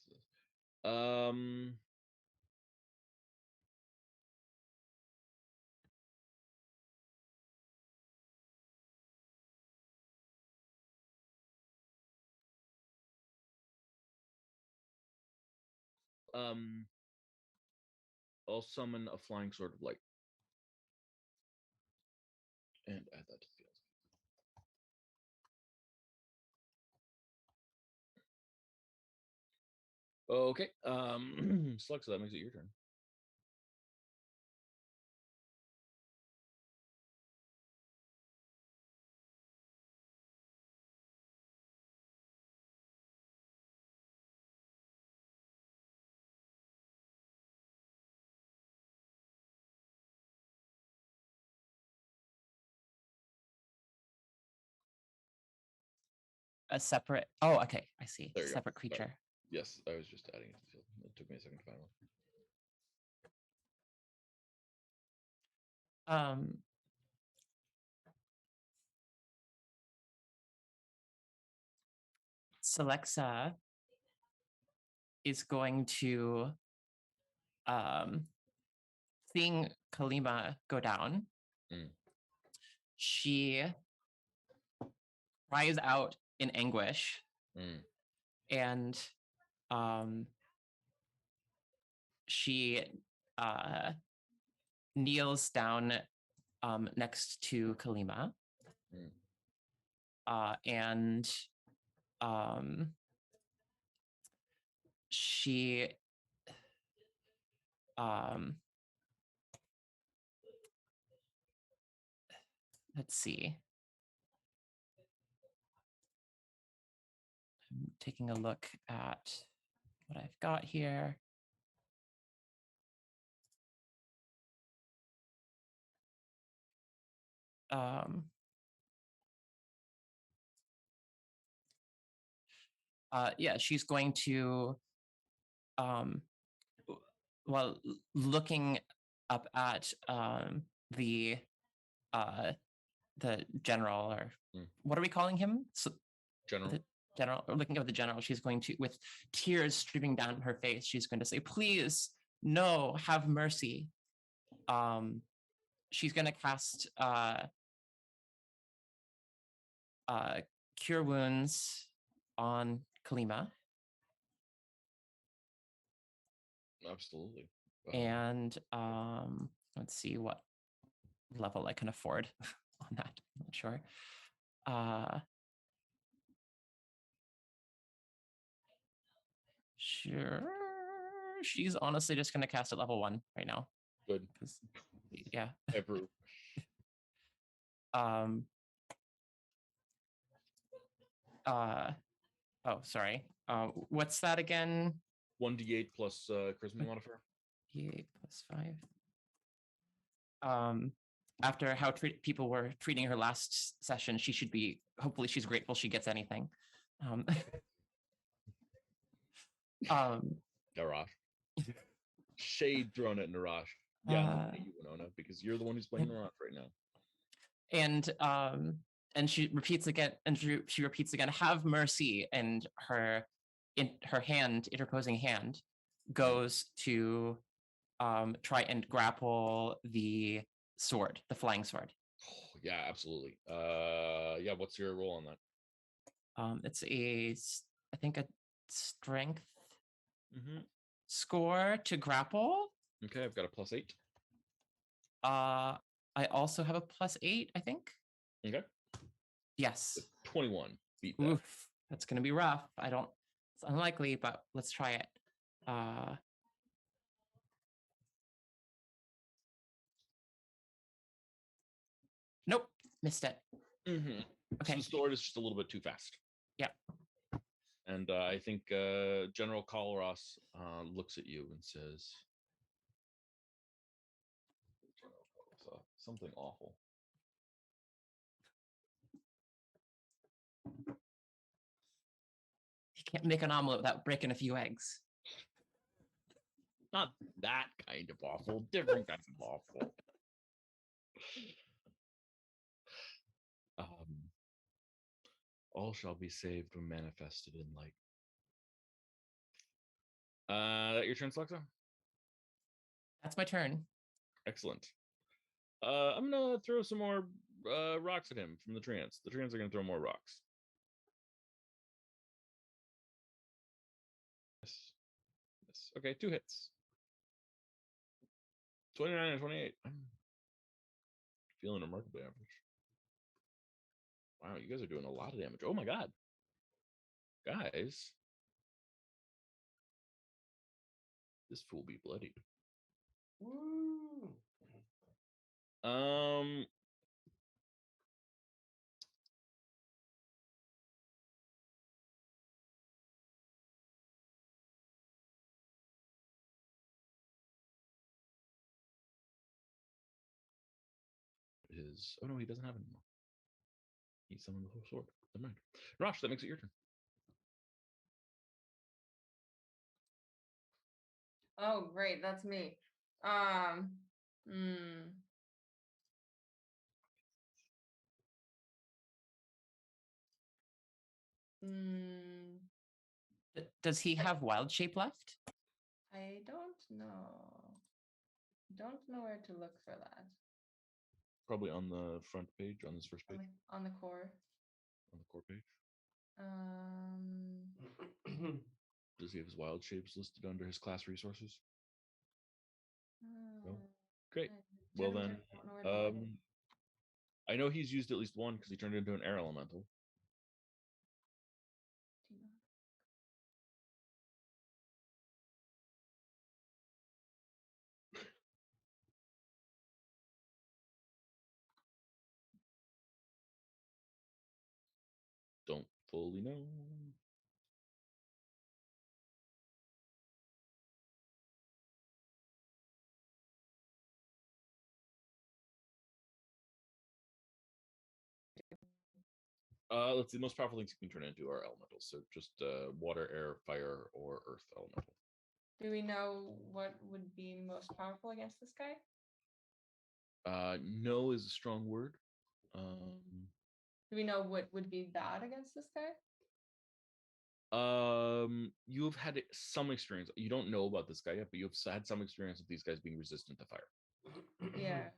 I'll summon a flying sword of light and add that to the field. Okay, Slug, so that makes it your turn. A separate. Oh, okay. I see. There you go. Separate Sorry. creature. Yes, I was just adding it to the field. It took me a second to find one. Celexa is going to seeing Kalima go down. She cries out in anguish and she kneels down next to Kalima and she let's see. I'm taking a look at what I've got here. Yeah, she's going to, while looking up at the general, or what are we calling him? So, General. The general, or looking at the general, she's going to, with tears streaming down her face, she's going to say, "Please, no, have mercy." She's going to cast Cure Wounds on Kalima. Absolutely. And let's see what level I can afford on that. I'm not sure. Sure. She's honestly just going to cast at level 1 right now. Good. Yeah. Approve. Oh, sorry. What's that again? 1d8 plus charisma modifier. D8 plus 5. After how people were treating her last session, she should be. Hopefully, she's grateful she gets anything. Narash. Shade thrown at Narash. Yeah, not at you, Winona, because you're the one who's playing Narash right now. And she repeats again, have mercy, and her interposing hand goes to try and grapple the sword, the flying sword. Oh, yeah, absolutely. Yeah, what's your roll on that? It's I think a strength Mm-hmm. score to grapple. Okay, I've got a +8. I also have a +8, I think. Okay. Yes. 21. Beat that. Oof, that's gonna be rough. It's unlikely, but let's try it. Nope, missed it. Mm-hmm. Okay. So the sword is just a little bit too fast. Yeah. And I think General Kalros looks at you and says, something awful. You can't make an omelet without breaking a few eggs. Not that kind of awful, different kinds of awful. All shall be saved when manifested in light. Your turn, Slexa? That's my turn. Excellent. I'm gonna throw some more rocks at him from the treants. The treants are gonna throw more rocks. Yes. Okay, 2 hits. 29 and 28. I'm feeling remarkably average. Wow, you guys are doing a lot of damage. Oh my god. Guys. This fool be bloodied. Woo. Oh no, he doesn't have it anymore. He summoned the whole sword. Never mind. Rosh, that makes it your turn. Oh, great, that's me. Does he have wild shape left? I don't know. Don't know where to look for that. Probably on the front page, on this first page. On the core. On the core page. Does he have his wild shapes listed under his class resources? No. Great. Well then, I know he's used at least one because he turned into an air elemental. Don't fully know. Let's see. The most powerful things you can turn into are elementals. So just water, air, fire, or earth elemental. Do we know what would be most powerful against this guy? No is a strong word. Do we know what would be bad against this guy? You've had some experience. You don't know about this guy yet, but you've had some experience of these guys being resistant to fire. Yeah.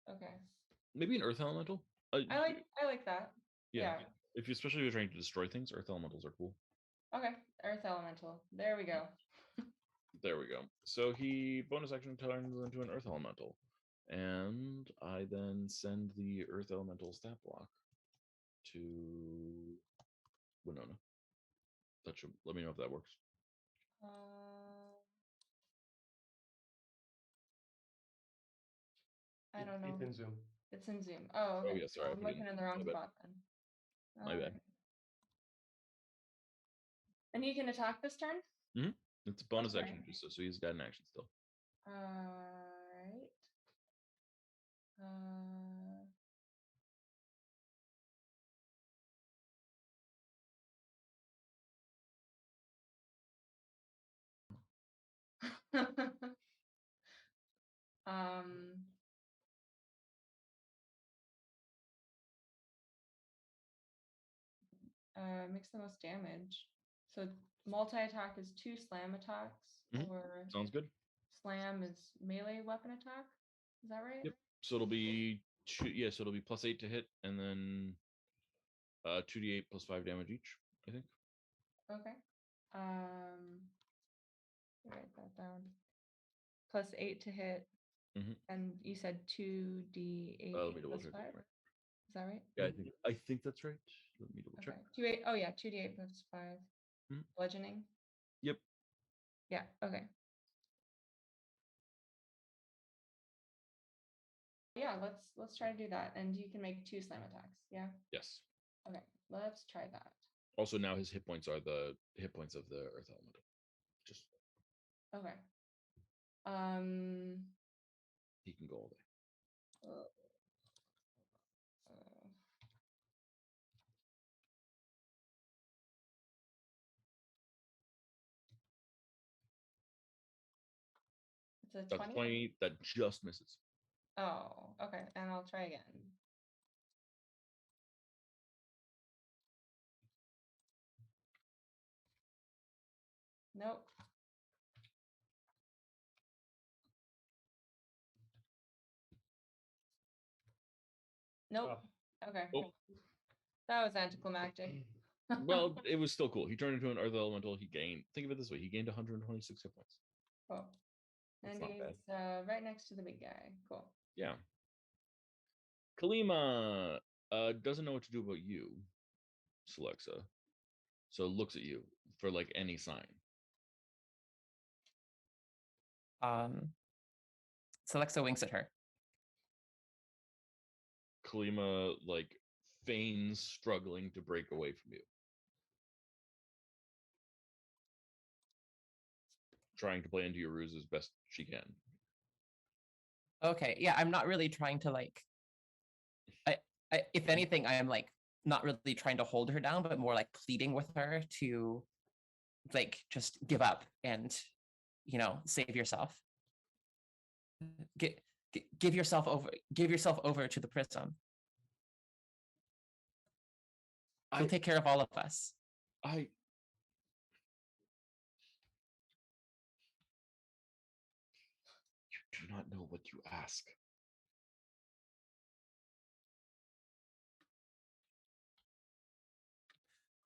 Okay. Maybe an earth elemental. I like that. Yeah. If especially if you're trying to destroy things, earth elementals are cool. Okay, earth elemental. There we go. There we go. So he bonus action turns into an earth elemental, and I then send the earth elemental stat block to Winona. That should let me know if that works. I don't know. It's in Zoom. It's in Zoom. Oh, okay. Oh yeah, sorry. I'm looking in the wrong spot then. My bad. And he can attack this turn? Mm-hmm. It's a bonus Okay. action, so he's got an action still. Alright. Um, makes the most damage. So multi-attack is 2 slam attacks, Mhm. or Sounds good. slam is melee weapon attack. Is that right? Yep. So it'll be two. Yeah. So it'll be +8 to hit, and then 2d8 +5 damage each. I think. Okay. Write that down. +8 to hit, Mhm. and you said 2d8 Let me double plus check. 5. Is that right? Yeah, I think that's right. Let me double check. Okay. 2d8. Oh yeah, 2d8 plus 5. Mhm. Bludgeoning. Yep. Yeah. Okay. Yeah. Let's try to do that, and you can make 2 slam attacks. Yeah. Yes. Okay. Let's try that. Also, now his hit points are the hit points of the Earth Elemental. Just Okay. he can go all day. Uh, it's a That's 20. 20. That just misses. Oh, okay. And I'll try again. Nope. Nope. Okay. Oh. That was anticlimactic. Well, it was still cool. He turned into an Earth Elemental. He gained. Think of it this way: he gained 126 hit points. Cool. That's And not he's right next to the big guy. Cool. Yeah. Kalima doesn't know what to do about you, Celexa. So looks at you for like any sign. Celexa winks at her. Kalima like feigns struggling to break away from you, trying to play into your ruse as best she can. Okay, yeah, I'm not really trying to like. If anything, I am like not really trying to hold her down, but more like pleading with her to, like, just give up and, save yourself. Give yourself over. Give yourself over to the prism. He'll take care of all of us. You do not know what you ask.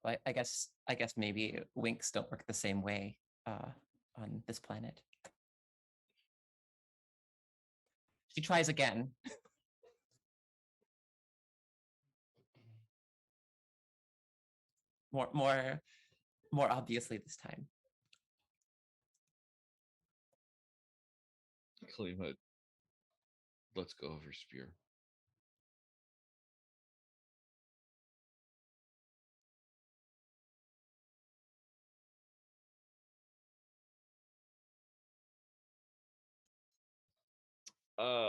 I guess maybe winks don't work the same way on this planet. She tries again. more obviously this time. Kalima lets go of her spear.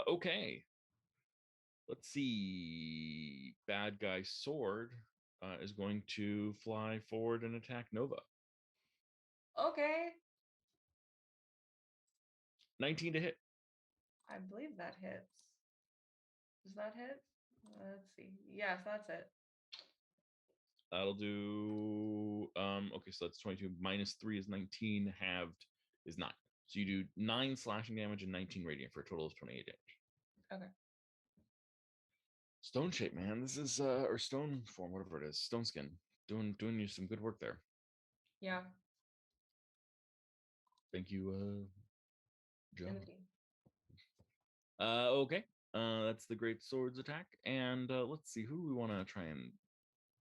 Okay. Let's see. Bad guy sword is going to fly forward and attack Nova. Okay. 19 to hit. I believe that hits. Does that hit? Let's see. Yes, that's it. That'll do okay, so that's 22 minus 3 is 19, halved is 9. So you do 9 slashing damage and 19 radiant for a total of 28 damage. Okay. Stone shape, man. This is or stone form, whatever it is. Stone skin. Doing you some good work there. Yeah. Thank you, Joe. Timothy. Okay. That's the great swords attack. And let's see, who do we want to try and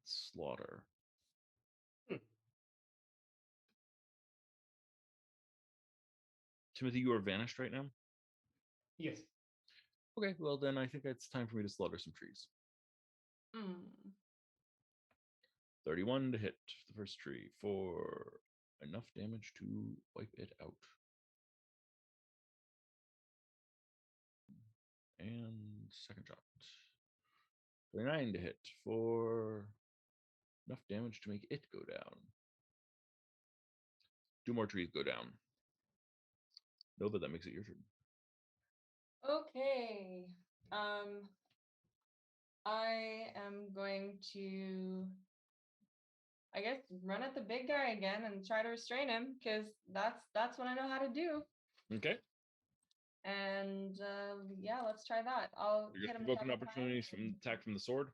slaughter? Timothy, you are vanished right now? Yes. Okay, well then I think it's time for me to slaughter some trees. 31 to hit the first tree for enough damage to wipe it out. And second shot. 29 to hit for enough damage to make it go down. 2 more trees go down. Nova, that makes it your turn. Okay. I am going to, I guess, run at the big guy again and try to restrain him because that's what I know how to do. Okay. And yeah, let's try that. I'll You're hit gonna him. provoke an a couple opportunity times. from attack from the sword.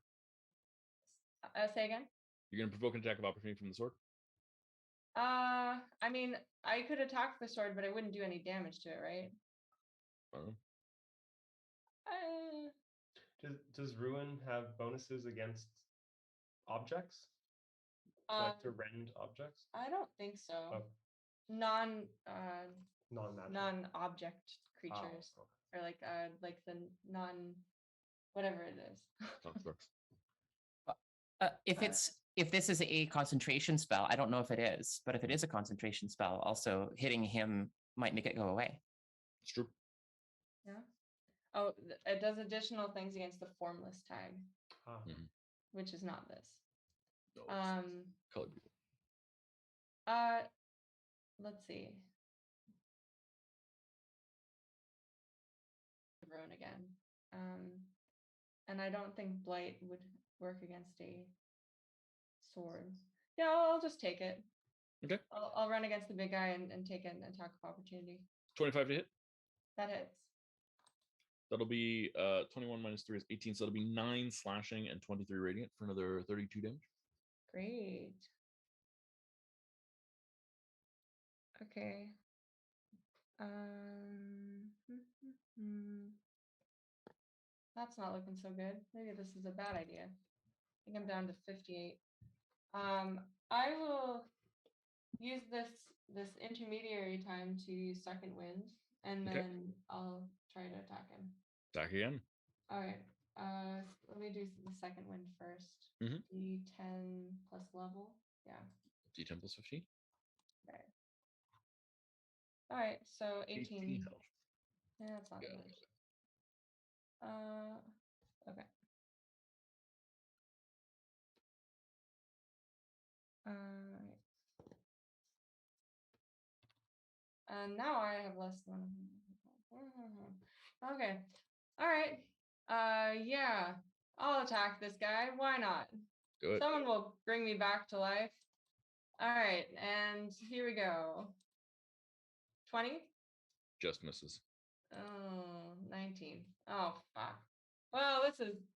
Say again. You're gonna provoke an attack of opportunity from the sword. I mean, I could attack the sword, but I wouldn't do any damage to it, right? Does Ruin have bonuses against objects? Like to rend objects? I don't think so. Oh, Non-object non-natural. creatures, Oh, or like the non, whatever it is. Constructs. If this is a concentration spell, I don't know if it is, but if it is a concentration spell, also hitting him might make it go away. It's true. Yeah. Oh, it does additional things against the formless tag, which is not this. No, it's color people. Let's see. Ruin again. And I don't think blight would work against a sword. Yeah, I'll just take it. Okay. I'll run against the big guy and take an attack of opportunity. 25 to hit. That hits. That'll be 21 minus 3 is 18, so that'll be 9 slashing and 23 radiant for another 32 damage. Great. Okay. That's not looking so good. Maybe this is a bad idea. I think I'm down to 58. I will use this intermediary time to use second wind, and then I'll try to attack him. Attack again. All right. Let me do the second wind first. D10 plus level. Yeah. D10 plus 15. Okay. All right. So 18. health. Yeah, that's not much. Okay. And now I have less than. Okay. All right. Yeah. I'll attack this guy. Why not? Good. Someone will bring me back to life. All right, and here we go. 20? Just misses. Oh, 19. Oh, fuck. Well,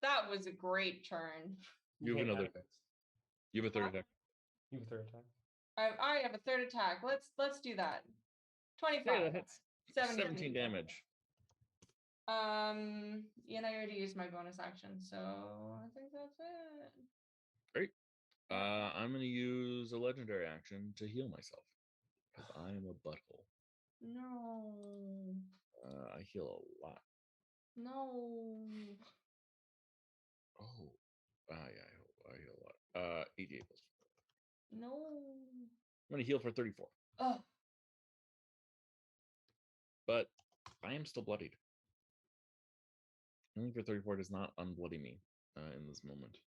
that was a great turn. You have another. You have a third attack. You have a third attack. I have a third attack. Let's do that. 25. Yeah, that hits. 17 damage. And I already used my bonus action, so I think that's it. Great. I'm gonna use a legendary action to heal myself because I am a butthole. No. I heal a lot. No. Oh. Yeah, I heal a lot. 88 plus 4. No. I'm gonna heal for 34. Oh. But I am still bloodied. Healing for 34 does not unbloody me in this moment.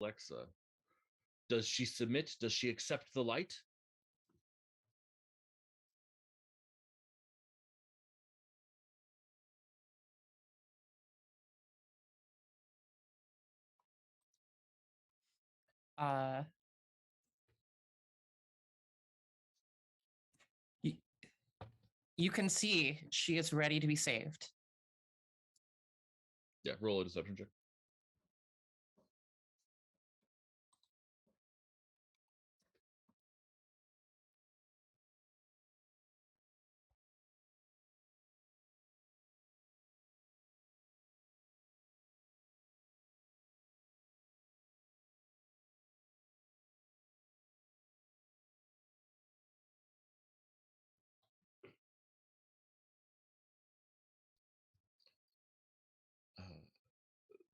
Alexa, does she submit? Does she accept the light? You can see she is ready to be saved. Yeah, roll a deception check.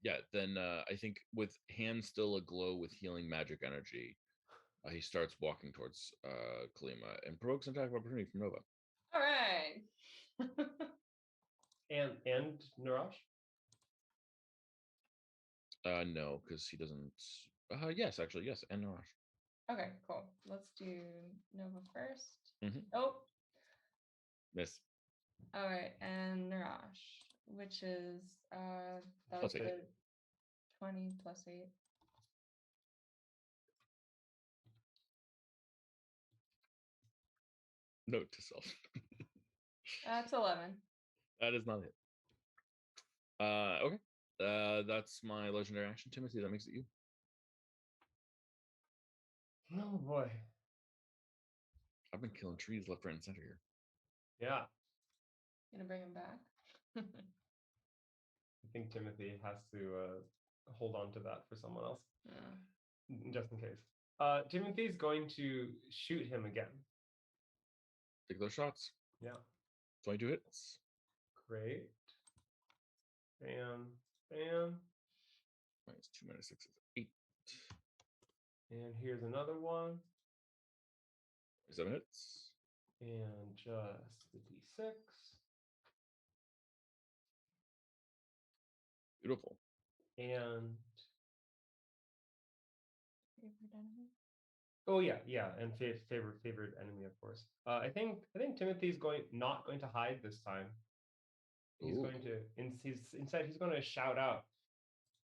Yeah, then I think with hand still aglow with healing magic energy, he starts walking towards Kalima and provokes an attack of opportunity from Nova. All right. And Narash? No, because he doesn't. Yes, actually, yes, and Narash. Okay, cool. Let's do Nova first. Mhm. Oh, Miss. all right, and Narash, which is that was Plus 8. the 20 plus 8. Note to self. That's 11. That is not it. Okay. That's my legendary action, Timothy. That makes it you. Oh boy. I've been killing trees left, right, and center here. Yeah. Gonna bring him back. I think Timothy has to hold on to that for someone else, just in case. Timothy's going to shoot him again. Take those shots. Yeah. 22 hits. Great. Bam. Bam. Minus 2 minus 6 is 8. And here's another one. 7 hits. And just the D6. Beautiful. And Favorite enemy? oh yeah, and favorite enemy, of course. I think Timothy's not going to hide this time. He's Ooh. going to instead he's going to shout out,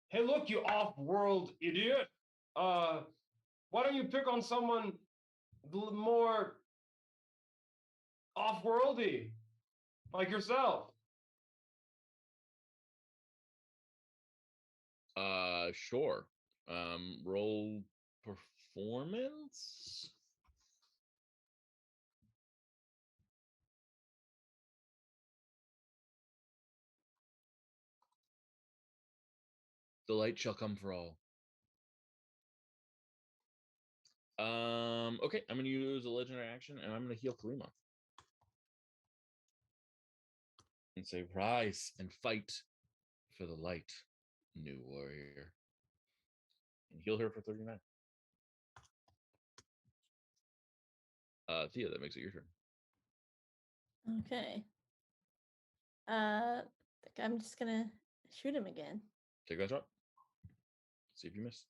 "Hey, look, you off-world idiot! Why don't you pick on someone more off-worldy, like yourself?" Sure. Roll performance. The light shall come for all. Okay, I'm gonna use a legendary action and I'm gonna heal Kalima. And say, rise and fight for the light, new warrior. And heal her for 39. Thea, that makes it your turn. Okay. I'm just gonna shoot him again. Take that shot. See if you miss.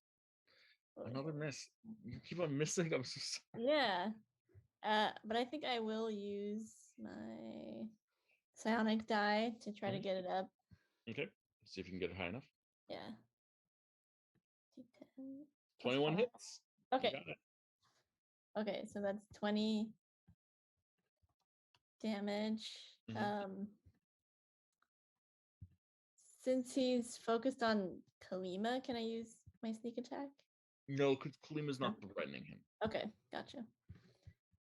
Oh, Another miss. You keep on missing. I'm so sorry. yeah. But I think I will use my psionic die to try to get it up. Okay. See if you can get it high enough. Yeah. D10 plus 21 5. hits. You Okay. got it. Okay, so that's 20 damage. Mhm. Since he's focused on Kalima, can I use my sneak attack? No, because Kalima's not threatening him. Okay, gotcha.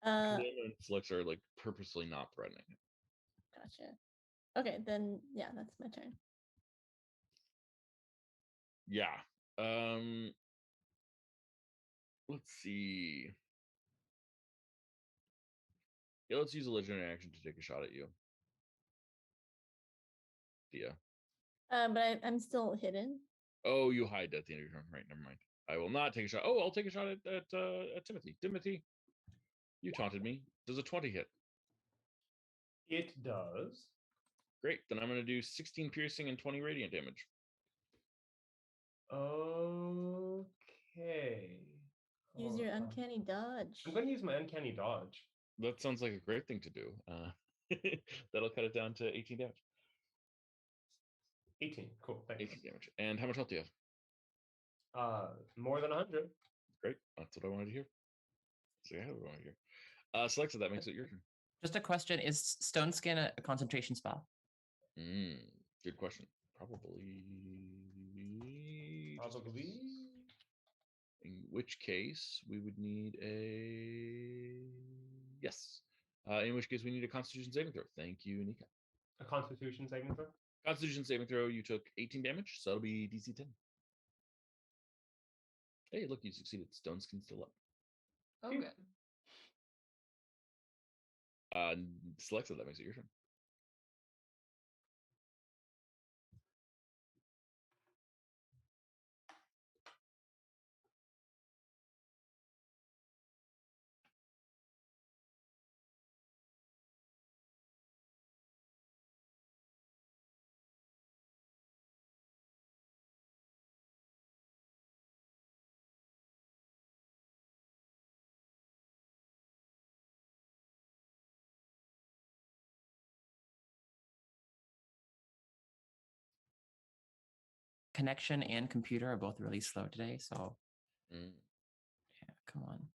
Kalima and Flex are like purposely not threatening him. Gotcha. Okay, then yeah, that's my turn. Yeah. Let's see. Yeah, let's use a legendary action to take a shot at you. Thea. But I'm still hidden. Oh, you hide at the end of your turn. Right, never mind. I will not take a shot. Oh, I'll take a shot at Timothy. Timothy, you taunted me. Does a 20 hit? It does. Great. Then I'm going to do 16 piercing and 20 radiant damage. Okay. Use your uncanny dodge. I'm going to use my uncanny dodge. That sounds like a great thing to do. That'll cut it down to 18 damage. 18. Cool. Thanks. 18 damage. And how much health do you have? More than 100. Great. That's what I wanted to hear. So yeah, what I wanted to hear. Alexa, that makes it your turn. Just a question: is Stone Skin a concentration spell? Good question. Probably. In which case, we would need a yes. In which case, we need a Constitution saving throw. Thank you, Nika. A Constitution saving throw. Constitution saving throw. You took 18 damage, so that'll be DC 10. Hey, look, you succeeded. Stone Skin's still up. Oh, good. Alexa, that makes it your turn. connection and computer are both really slow today. So Mm. yeah, come on.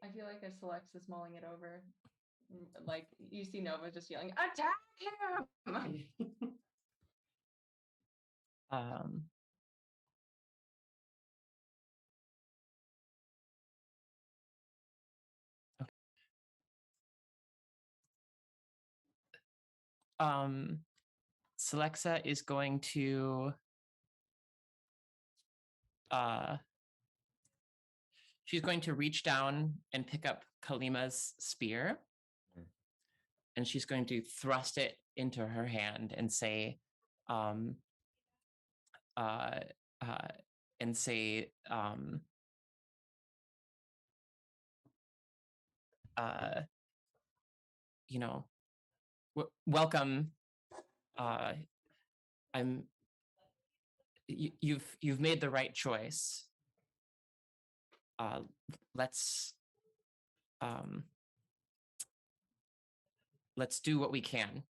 I feel like as Selects is mulling it over, like you see Nova just yelling, "Attack him!" Um, okay. Celexa is going to she's going to reach down and pick up Kalima's spear, and she's going to thrust it into her hand and say, um, uh, uh, and say, you know, welcome. You've made the right choice. Let's do what we can.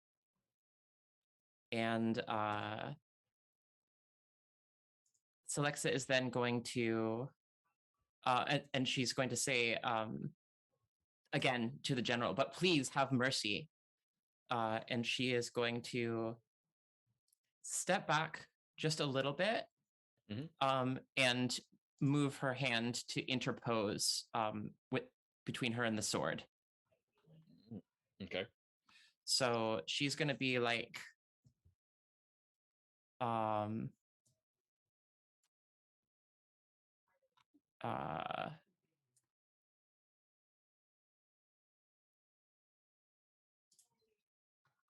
And Celexa is then going to, and she's going to say again to the general, but please have mercy. And she is going to step back just a little bit, and move her hand to interpose between her and the sword. Okay. So she's going to be like,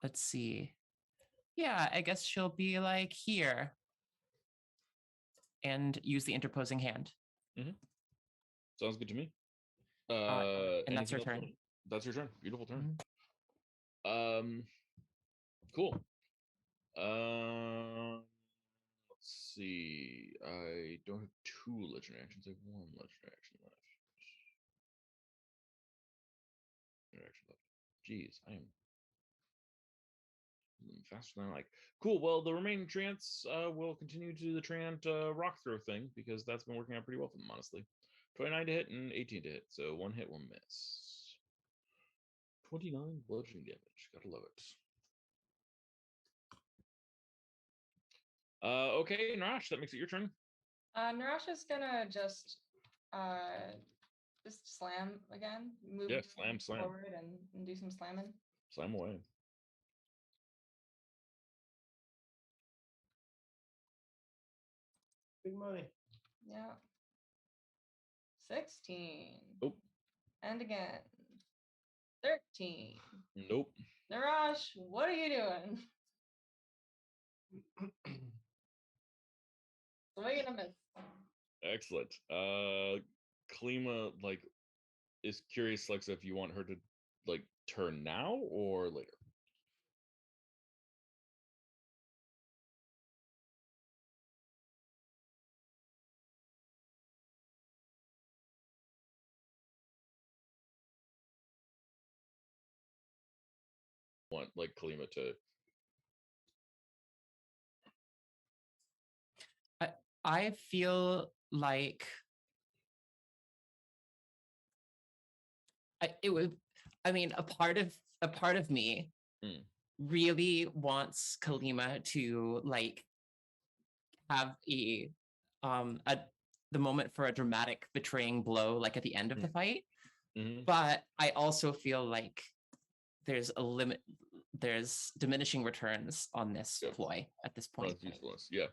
let's see. Yeah, I guess she'll be like here and use the interposing hand. Sounds good to me. And that's her anything else? turn. That's your turn. Beautiful turn. Cool. Let's see. I don't have 2 legendary actions. I have 1 legendary action left. Jeez, I am faster than I like. Cool. Well, the remaining Trance will continue to do the Trant rock throw thing because that's been working out pretty well for them, honestly. 29 to hit and 18 to hit. So 1 hit, 1 miss. 29 bludgeoning damage. Gotta love it. Okay, Narash, that makes it your turn. Narash is gonna just slam again. Move Slam. forward and do some slamming. Slam away. Big money. Yeah. 16. Oh. And again. 13. Nope. Narash, what are you doing? Swing and a miss. Excellent. Klima is curious, Lexa, if you want her to turn now or later. Want Kalima to I feel like a part of me really wants Kalima to have the moment for a dramatic betraying blow at the end of the fight. But I also feel like there's a limit, there's diminishing returns on this ploy at this point. Yeah.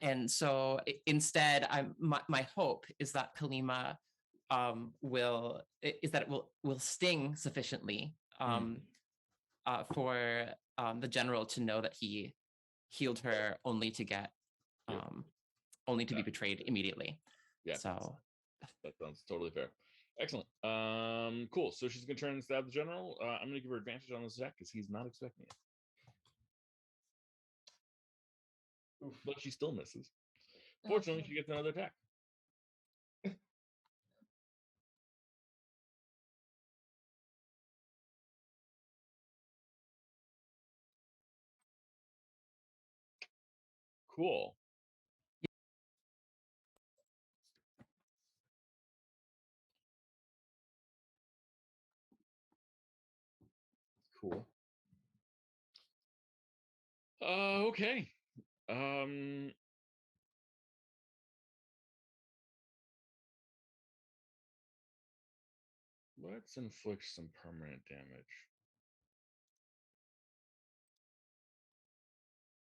And so instead, my hope is that Kalima will sting sufficiently for the general to know that he healed her only to get only to be betrayed immediately. Yeah. So that sounds totally fair. Excellent. Cool. So she's gonna turn and stab the general. I'm gonna give her advantage on this attack because he's not expecting it. Oof. But she still misses. Fortunately, she gets another attack. Cool. Cool. Okay. Let's inflict some permanent damage.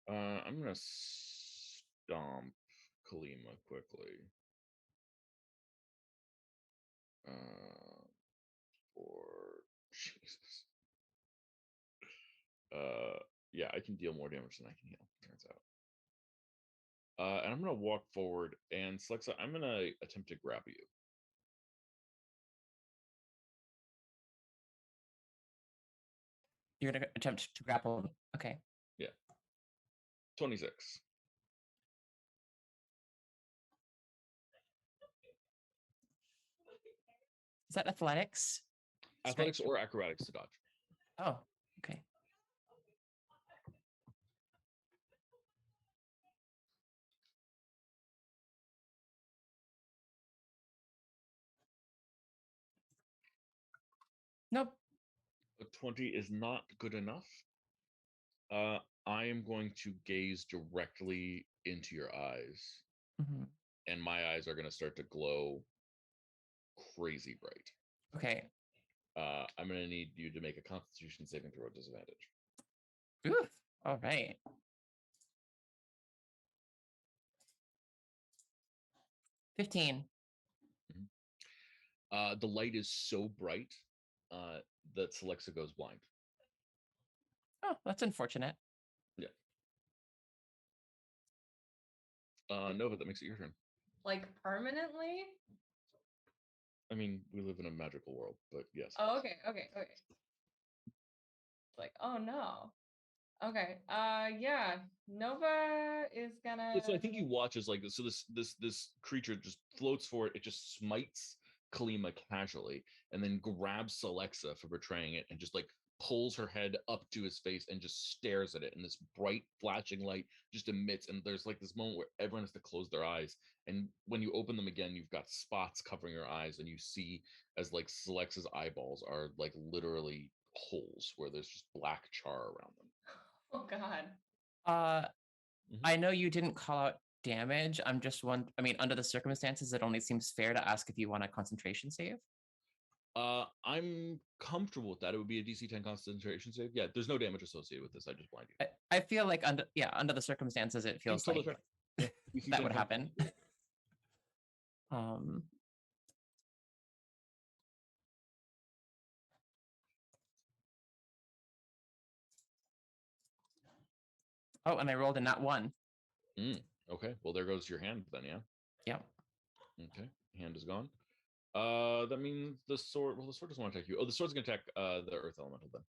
I'm gonna stomp Kalima quickly. Or Jesus. Yeah, I can deal more damage than I can heal, turns out. And I'm gonna walk forward, and Slexa, I'm gonna attempt to grab you. You're gonna attempt to grapple me. Okay. Yeah. 26. Is that athletics? Athletics or acrobatics to dodge. Oh, okay. Nope. A 20 is not good enough. I am going to gaze directly into your eyes, and my eyes are going to start to glow crazy bright. Okay. I'm going to need you to make a Constitution saving throw at disadvantage. Oof. All right. 15. The light is so bright that Celexa goes blind. Oh, that's unfortunate. Yeah. Nova, that makes it your turn. Like permanently? I mean, we live in a magical world, but yes. Oh, okay. It's like, oh no. Okay. Yeah. Nova is gonna. So I think you watch as like so this creature just floats forward. It just smites Kalima casually, and then grabs Celexa for betraying it, and just like pulls her head up to his face and just stares at it. And this bright flashing light just emits, and there's like this moment where everyone has to close their eyes. And when you open them again, you've got spots covering your eyes, and you see as like Celexa's eyeballs are like literally holes where there's just black char around them. Oh God. I know you didn't call out damage. I'm just I mean, under the circumstances, it only seems fair to ask if you want a concentration save. I'm comfortable with that. It would be a DC 10 concentration save. Yeah, there's no damage associated with this. I just blind you. I feel like under the circumstances, it feels like that would happen. Oh, and I rolled a nat 1. Okay, well there goes your hand then, yeah? Yep. Okay, hand is gone. That means the sword, well, the sword doesn't want to attack you. Oh, the sword's gonna attack the earth elemental then.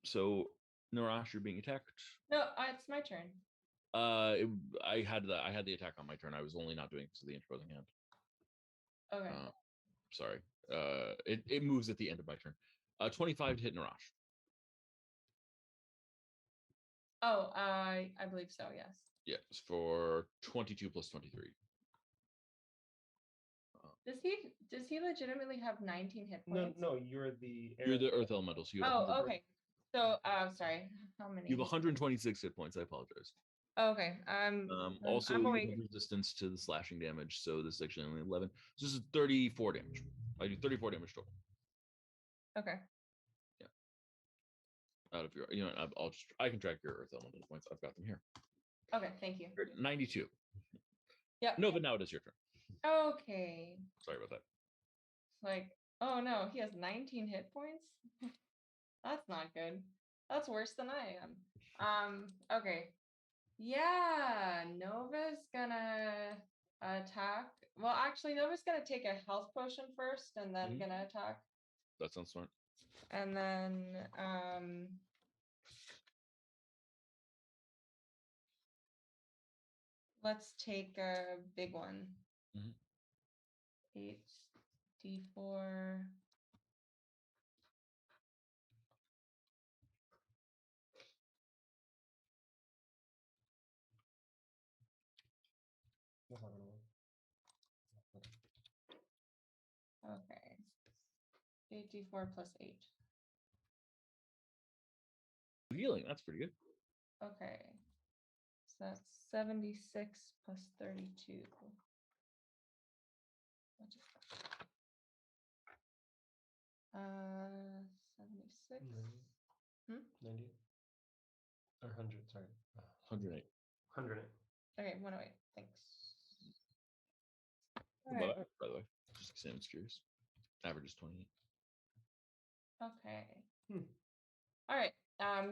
So Narash, you're being attacked. No, it's my turn. I had the attack on my turn. I was only not doing it because of the interposing hand. Okay. Sorry. It moves at the end of my turn. 25 to hit Narash. Oh, I believe so, yes. Yes, for 22 plus 23. Does he legitimately have 19 hit points? No, you're the earth elemental, so you have okay. So sorry, how many? You have 126 hit points. I apologize. Okay. Also, I'm you awake. have resistance to the slashing damage, so this is actually only 11. So this is 34 damage. I do 34 damage total. Okay. Yeah. Out of your, I can track your earth elemental points. I've got them here. Okay, thank you. 92. Yeah. Nova, now it is your turn. Okay. Sorry about that. Like, oh no, he has 19 hit points. That's not good. That's worse than I am. Okay. Yeah, Nova's gonna attack. Well, actually, Nova's gonna take a health potion first and then gonna attack. That sounds smart. And then let's take a big one. Mhm. 8d4. Okay. 8d4 plus 8. Healing, that's pretty good. Okay. So that's 76 plus 32. What is that? 76. 90 or 100, sorry. 108. 108. Okay, 108. Thanks. What about that, by the way? Just because I'm curious. Average is 28. Okay. Hmm. All right.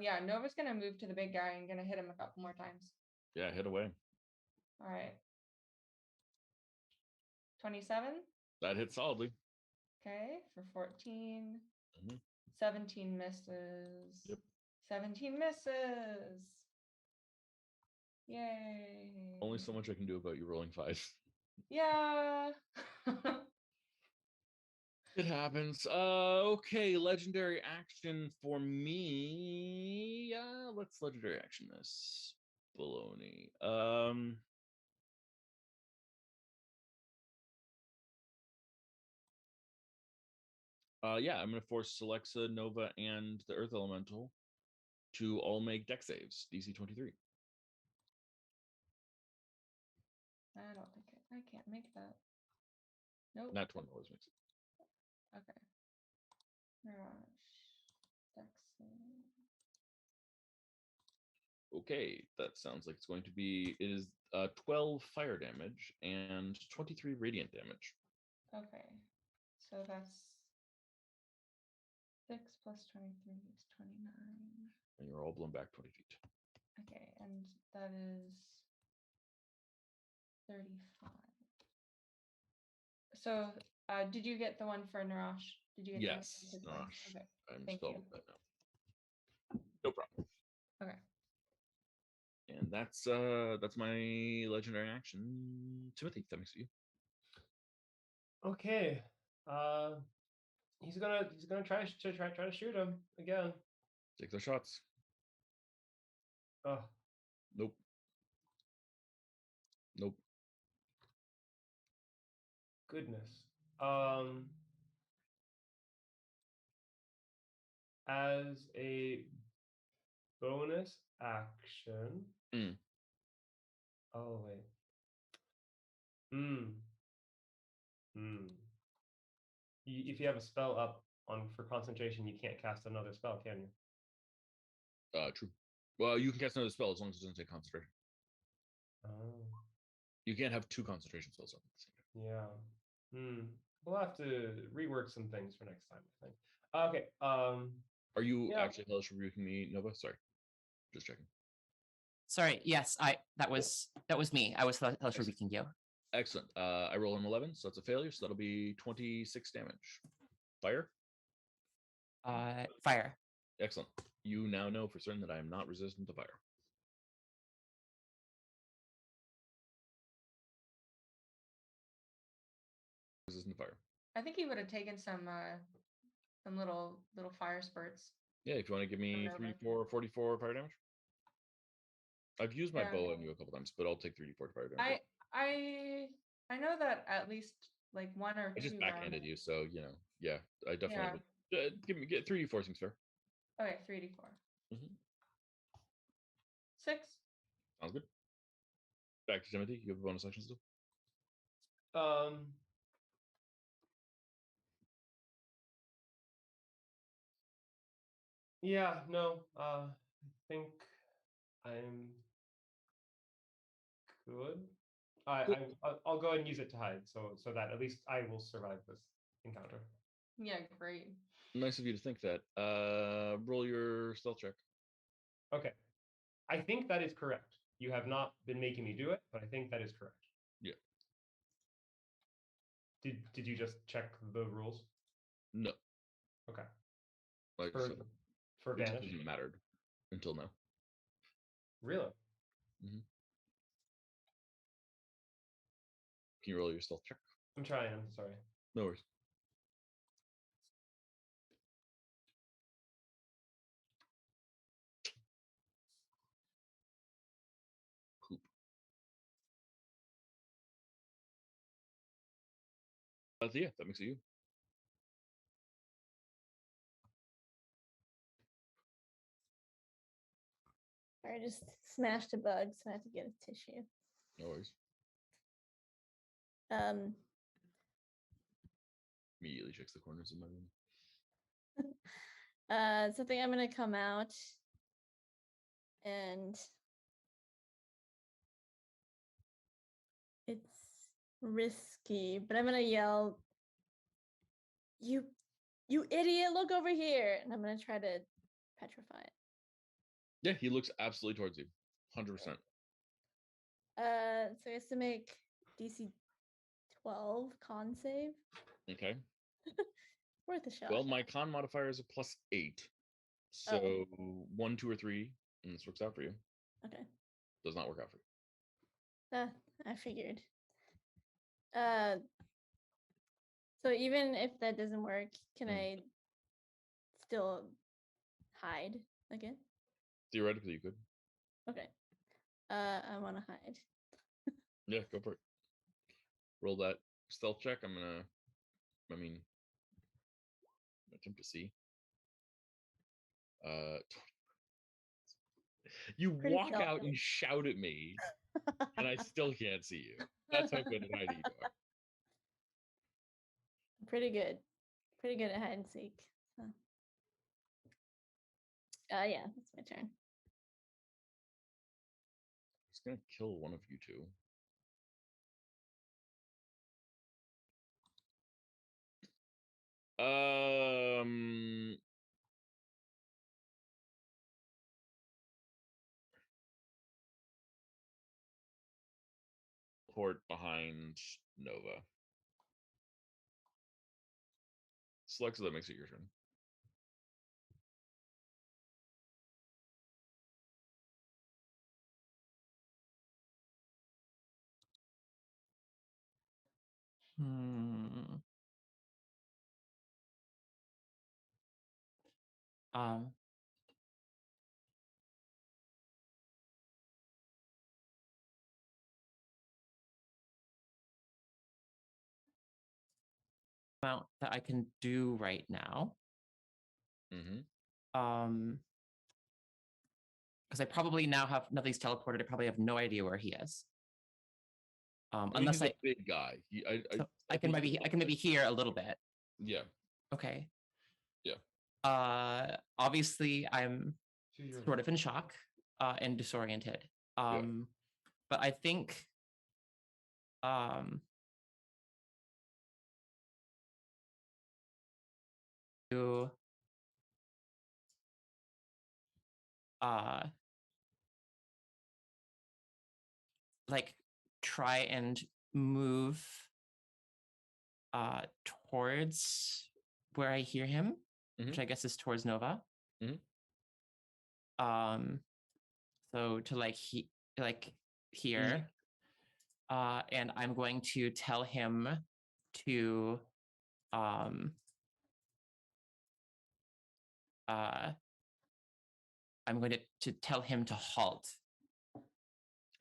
Yeah, Nova's gonna move to the big guy and gonna hit him a couple more times. Yeah, hit away. All right. 27. That hit solidly. Okay, for 14. Mhm. 17 misses. Yep. 17 misses. Yay. Only so much I can do about you rolling 5. Yeah. It happens. Okay, legendary action for me. Let's legendary action this. Baloney. Yeah, I'm gonna force Alexa, Nova, and the Earth Elemental to all make deck saves. DC 23. I don't think I can't make that. Nope. Not 20 always makes it. Okay. Mirage. Dex save. Okay, that sounds like it's going to be. It is 12 fire damage and 23 radiant damage. Okay. So that's 6 plus 23 is 29. And you're all blown back 20 feet. Okay, and that is 35. So, did you get the one for Narash? Did you get Yes, the one for Narash. Okay. I'm Thank spelled you. with that now. No problem. Okay. And that's my legendary action. Timothy, that makes it you. Okay. He's gonna try to shoot him again. Take those shots. Oh, Nope. Nope. goodness. As a bonus action. Mm. Oh wait. Hmm. If you have a spell up on for concentration, you can't cast another spell, can you? True. Well, you can cast another spell as long as it doesn't take concentration. Oh. You can't have 2 concentration spells up at the same time. Yeah. We'll have to rework some things for next time, I think. Okay. Are you Yeah. actually hellish rebuking me, Nova? Sorry. Just checking. Sorry. Yes, that was me. I was hellish rebuking you. Excellent. I roll an 11, so that's a failure. So that'll be 26 damage. Fire? Fire. Excellent. You now know for certain that I am not resistant to fire. Resistant to fire. I think he would have taken some little fire spurts. Yeah, if you want to give me Over. 3d4, 44 fire damage. I've used my Yeah. bow on you a couple times, but I'll take 3d4 fire damage. I know that at least like 1 or 2. I just backhanded you, so yeah, I definitely would. Get 3d4 seems fair. Okay, 3d4. Mhm. 6. Sounds good. Back to Timothy. You have a bonus action still. Yeah. No. I think I'm good. I'll go ahead and use it to hide, so that at least I will survive this encounter. Yeah, great. Nice of you to think that. Roll your stealth check. Okay. I think that is correct. You have not been making me do it, but I think that is correct. Yeah. Did you just check the rules? No. Okay. Like For so, for it just vanish? hasn't mattered until now. Really? Mhm. Can you roll your stealth check? I'm trying. Sorry. No worries. Poop. Yeah, that makes it you. I just smashed a bug, so I have to get a tissue. No worries. Immediately checks the corners of my room. So I think I'm gonna come out and it's risky, but I'm gonna yell, you idiot, look over here. And I'm gonna try to petrify it. Yeah, he looks absolutely towards you. 100%. So he has to make DC 12 con save. Okay. Worth a shot. Well, my con modifier is a +8. So 1, 2, or 3, and this works out for you. Okay. Does not work out for you. I figured. So even if that doesn't work, can I still hide again? Theoretically, you could. Okay. I want to hide. Yeah, go for it. Roll that stealth check. Attempt to see. You Pretty walk out stealthy. and shout at me, and I still can't see you. That's how good at hiding you are. Pretty good. Pretty good at hide and seek. So. Yeah, that's my turn. It's gonna kill one of you two. Port behind Nova. Select, so that makes it your turn. Amount that I can do right now. Because I probably now have nothing's teleported. I probably have no idea where he is. Unless he's a big guy. I can maybe hear a little bit. Yeah. Okay. Yeah. Obviously, I'm sort of in shock and disoriented. But I think to like try and move towards where I hear him, which I guess is towards Nova. So to here, and I'm going to tell him to I'm going to tell him to halt.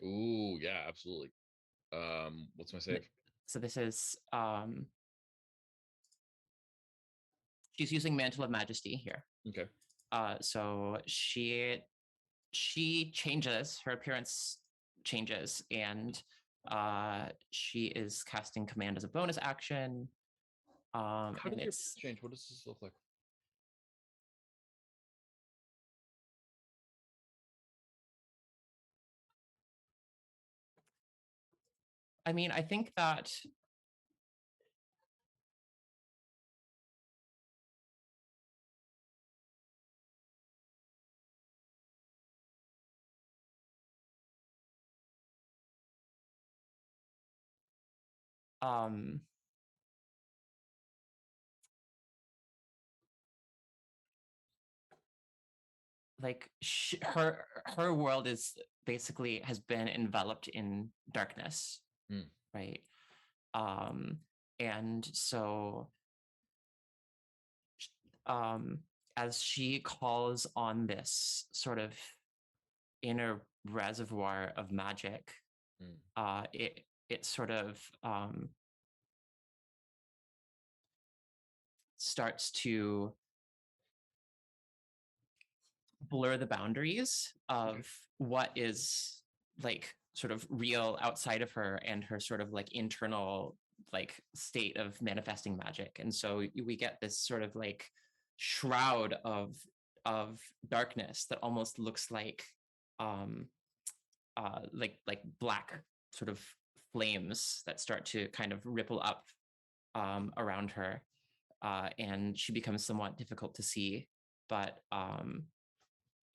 Ooh, yeah, absolutely. What's my save? So this is she's using Mantle of Majesty here. Okay. So she changes, her appearance changes, and she is casting command as a bonus action. How did your change? What does this look like? I mean, I think that like her world is basically has been enveloped in darkness, right? And so as she calls on this sort of inner reservoir of magic, it sort of starts to blur the boundaries of what is like sort of real outside of her and her sort of like internal like state of manifesting magic. And so we get this sort of like shroud of darkness that almost looks like black sort of flames that start to kind of ripple up around her, and she becomes somewhat difficult to see, but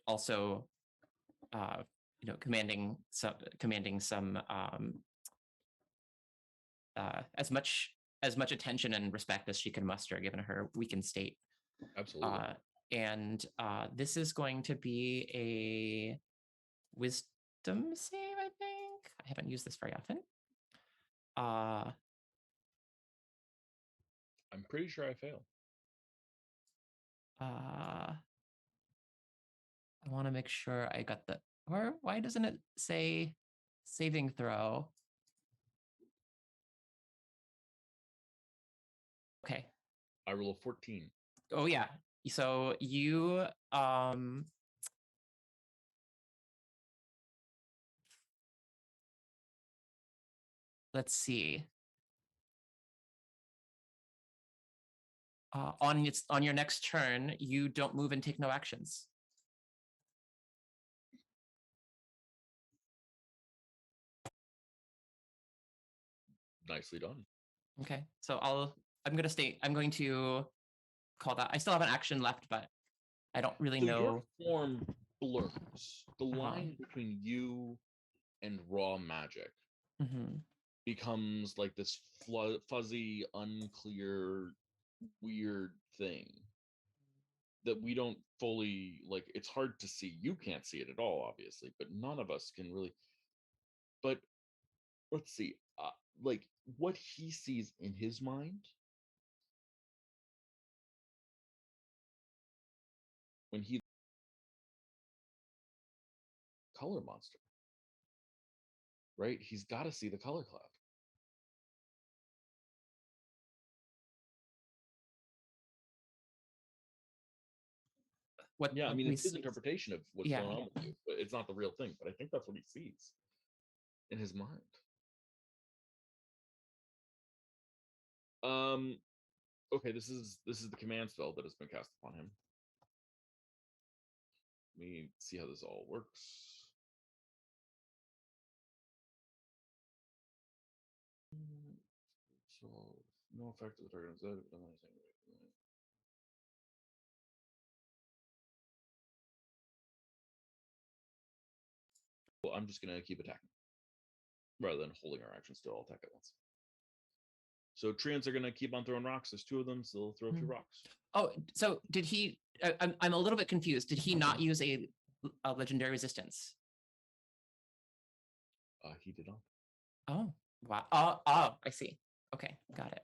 also commanding some as much attention and respect as she can muster given her weakened state. Absolutely. And this is going to be a wisdom save, I think. I haven't used this very often. I'm pretty sure I fail. I want to make sure I got the, or why doesn't it say saving throw? Okay. I roll a 14. Oh yeah. So you let's see. On your next turn, you don't move and take no actions. Nicely done. Okay, so I'm going to call that. I still have an action left, but I don't really know. Your form blurs. The line between you and raw magic becomes like this fuzzy, unclear, weird thing that we don't fully like. It's hard to see. You can't see it at all, obviously, but none of us can really. But let's see, like what he sees in his mind when he color monster, right? He's got to see the color cloud. I mean, it's his interpretation of what's going on with you, but it's not the real thing. But I think that's what he sees in his mind. Okay, this is the command spell that has been cast upon him. Let me see how this all works. So no effect of the target. Well, I'm just gonna keep attacking rather than holding our action still. I'll attack at once. So treants are gonna keep on throwing rocks. There's 2 of them, so they'll throw 2 rocks. Oh, so did he? I'm a little bit confused. Did he not use a legendary resistance? He did not. Oh, wow. Oh, I see. Okay, got it.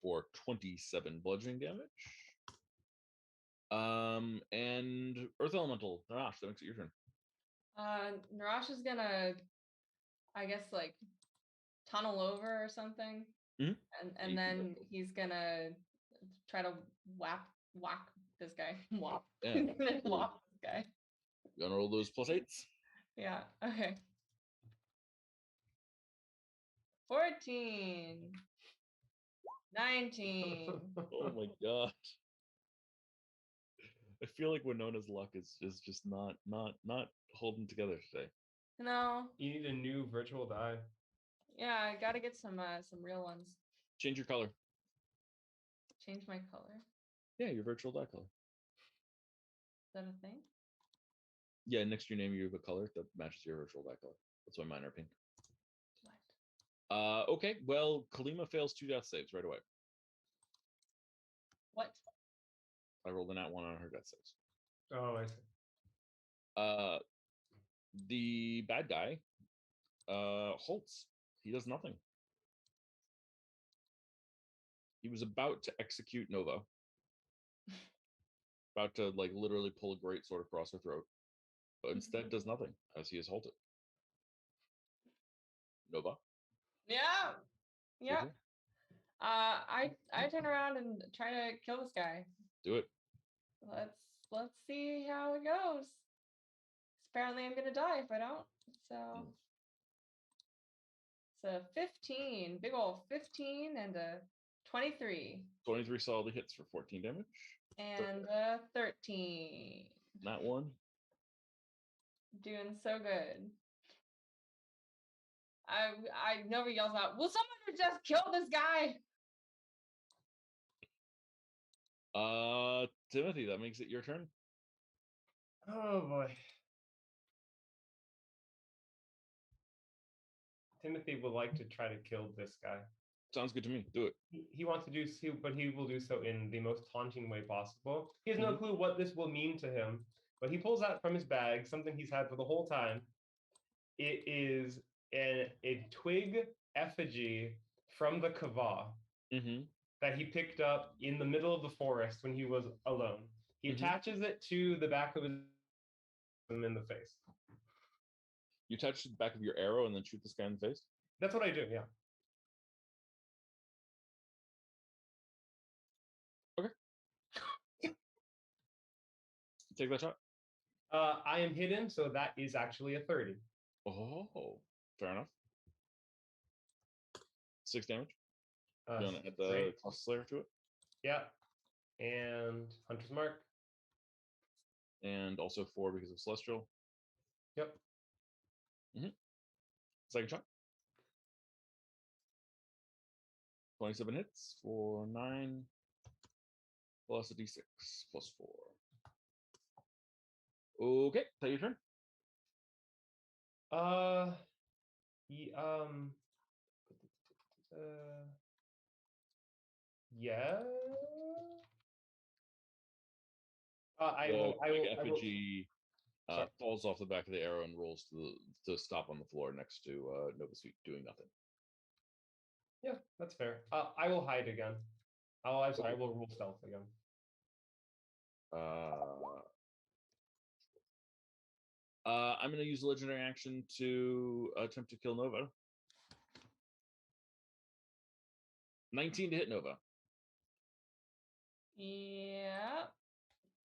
For 27 bludgeoning damage. And Earth Elemental. Narash, that makes it your turn. Narash is gonna, I guess, like tunnel over or something, and then he's gonna try to whack this guy. Whop. Yeah. Whop this guy. You wanna roll those +8s? Yeah. Okay. 14. 19. Oh my god. I feel like Winona's luck is just not holding together today. No. You need a new virtual die. Yeah, I gotta get some real ones. Change your color. Change my color. Yeah, your virtual die color. Is that a thing? Yeah, next to your name you have a color that matches your virtual die color. That's why mine are pink. What? Okay, well, Kalima fails 2 death saves right away. What? I rolled a nat 1 on her death saves. Oh, I see. The bad guy halts. He does nothing. He was about to execute Nova. About to like literally pull a great sword across her throat, but instead does nothing as he is halted. Nova. Yeah. your Yeah. turn. I turn around and try to kill this guy. Do it. Let's see how it goes. Apparently I'm gonna die if I don't. So it's a 15, big ol' 15 and a 23. 23 solidly hits for 14 damage. And a 13. That one. Doing so good. Nova yells out, will someone just kill this guy? Timothy, that makes it your turn. Oh boy. Timothy would like to try to kill this guy. Sounds good to me. Do it. He wants to do so, but he will do so in the most taunting way possible. He has no Mhm. clue what this will mean to him, but he pulls out from his bag something he's had for the whole time. It is a twig effigy from the Kava Mm-hmm. that he picked up in the middle of the forest when he was alone. He Mhm. attaches it to the back of his in the face. You touch the back of your arrow and then shoot this guy in the face. That's what I do, yeah. Take that shot. I am hidden, so that is actually a 30. Oh, fair enough. 6 damage. Uh, You want to add the great. Cluster Slayer to it? Yeah. And Hunter's Mark. And also 4 because of Celestial. Yep. Second shot. 27 hits for 9 plus a d6 plus 4. Okay, take your turn. Yeah. I The will. effigy Sorry. falls off the back of the arrow and rolls to stop on the floor next to Nova's feet, doing nothing. Yeah, that's fair. I will hide again. Oh, I'm sorry. I Okay. will roll stealth again. I'm going to use a legendary action to attempt to kill Nova. 19 to hit Nova. Yeah,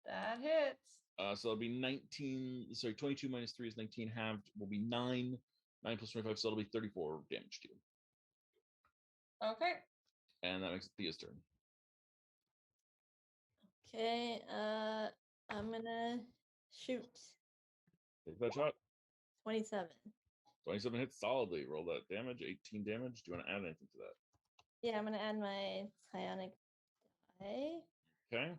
that hits. So it'll be 19. Sorry, 22 minus 3 is 19. Halved will be 9. 9 plus 25, so it'll be 34 damage to you. Okay. And that makes it Thea's turn. Okay, I'm gonna shoot. Take that shot. 27. 27 hits solidly. Roll that damage. 18 damage. Do you want to add anything to that? Yeah, I'm gonna add my psionic die Okay,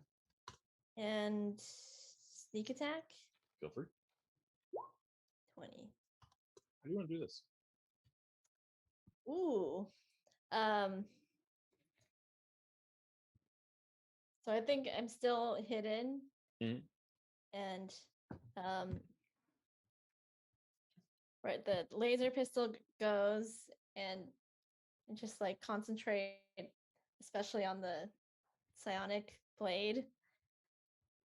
and sneak attack. feel free. 20. How do you want to do this? Ooh. So I think I'm still hidden. Mhm. And right, the laser pistol goes and just like concentrate, especially on the psionic blade,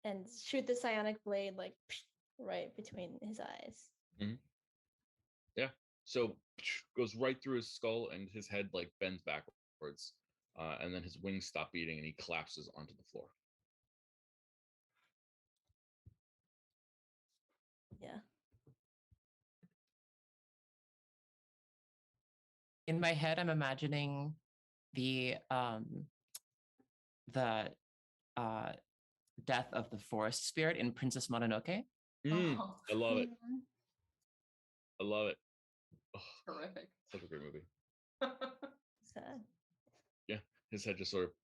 and shoot the psionic blade like right between his eyes. Yeah. So goes right through his skull and his head like bends backwards. And then his wings stop beating and he collapses onto the floor. Yeah. In my head, I'm imagining the death of the forest spirit in Princess Mononoke. Oh. I love it. Mhm. I love it. Oh, Horrific. such a great movie. Sad. Yeah, his head just sort of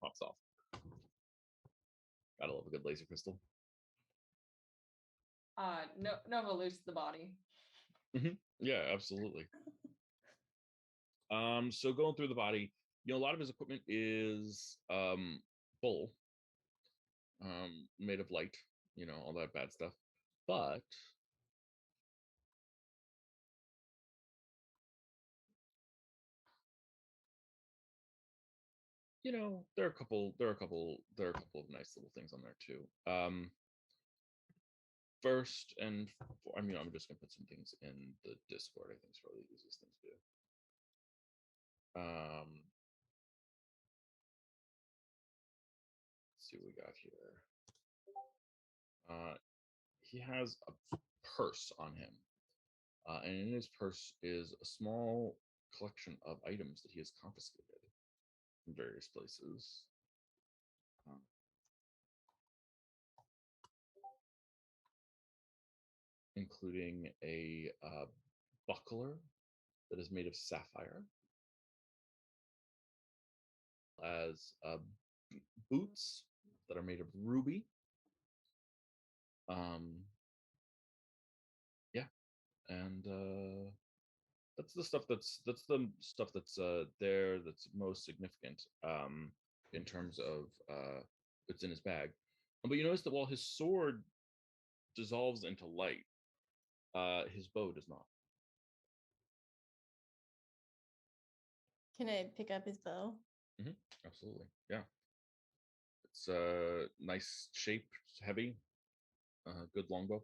pops off. Gotta love a good laser pistol. Nova loose the body. Yeah, absolutely. So going through the body, a lot of his equipment is bull, made of light, all that bad stuff. but you know, there are a couple of nice little things on there too. First and I mean, I'm just gonna put some things in the Discord. I think is probably the easiest thing to do. Let's see what we got here. He has a purse on him, and in his purse is a small collection of items that he has confiscated in various places. Including a buckler that is made of sapphire, as boots that are made of ruby. Yeah, and that's the stuff that's there that's most significant in terms of what's in his bag. But you notice that while his sword dissolves into light, his bow does not. Can I pick up his bow? Absolutely, yeah. It's nice shape, heavy, good longbow.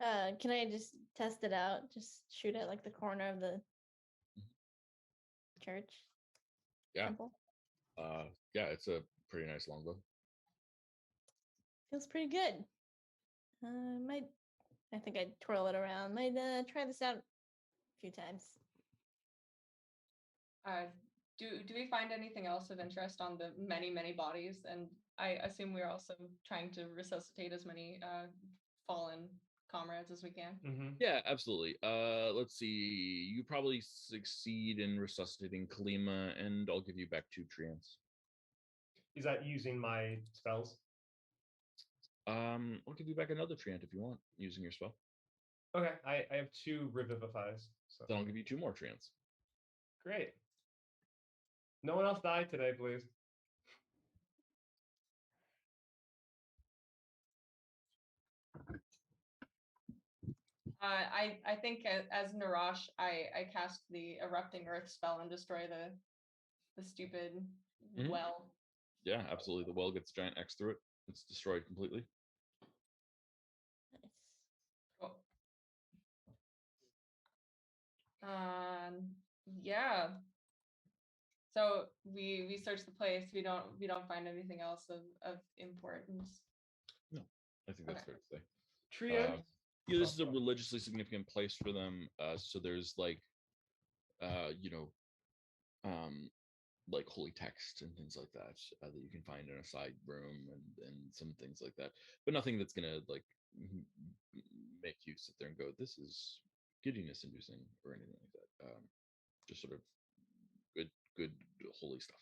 Can I just test it out? Just shoot at like the corner of the church? Yeah. Temple? Yeah, it's a pretty nice longbow. Feels pretty good. I think I'd twirl it around. Might try this out a few times. Do we find anything else of interest on the many bodies? And I assume we're also trying to resuscitate as many fallen comrades as we can. Yeah, absolutely. Let's see. You probably succeed in resuscitating Kalima, and I'll give you back 2 treants. Is that using my spells? I'll give you back another treant if you want, using your spell. Okay, I have 2 revivifies. So Then I'll give you 2 more treants. great. No one else died today, please. I think as Narash, I cast the erupting earth spell and destroy the stupid well. Yeah, absolutely. The well gets a giant X through it. It's destroyed completely. Nice. Cool. Yeah. So we search the place. We don't find anything else of importance. No, I think that's fair to say. Tria. Yeah, this is a religiously significant place for them. So there's like, you know, like holy text and things like that that you can find in a side room and some things like that. But nothing that's gonna like make you sit there and go, "This is giddiness inducing" or anything like that. Just sort of good holy stuff.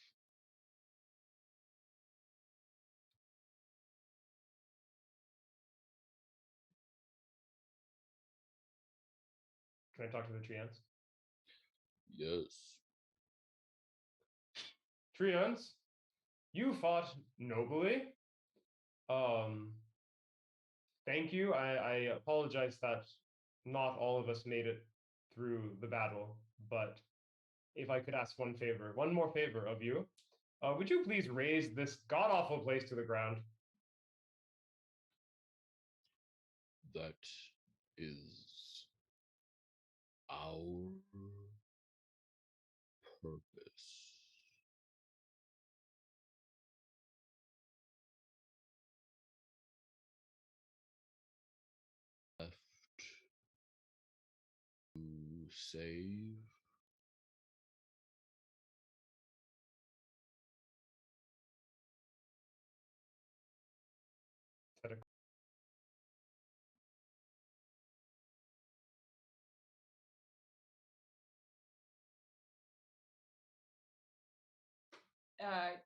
Can I talk to the Treants? Yes. Treants, you fought nobly. Thank you. I apologize that not all of us made it through the battle, but if I could ask one more favor of you, would you please raise this god-awful place to the ground? That is our purpose. Left to save.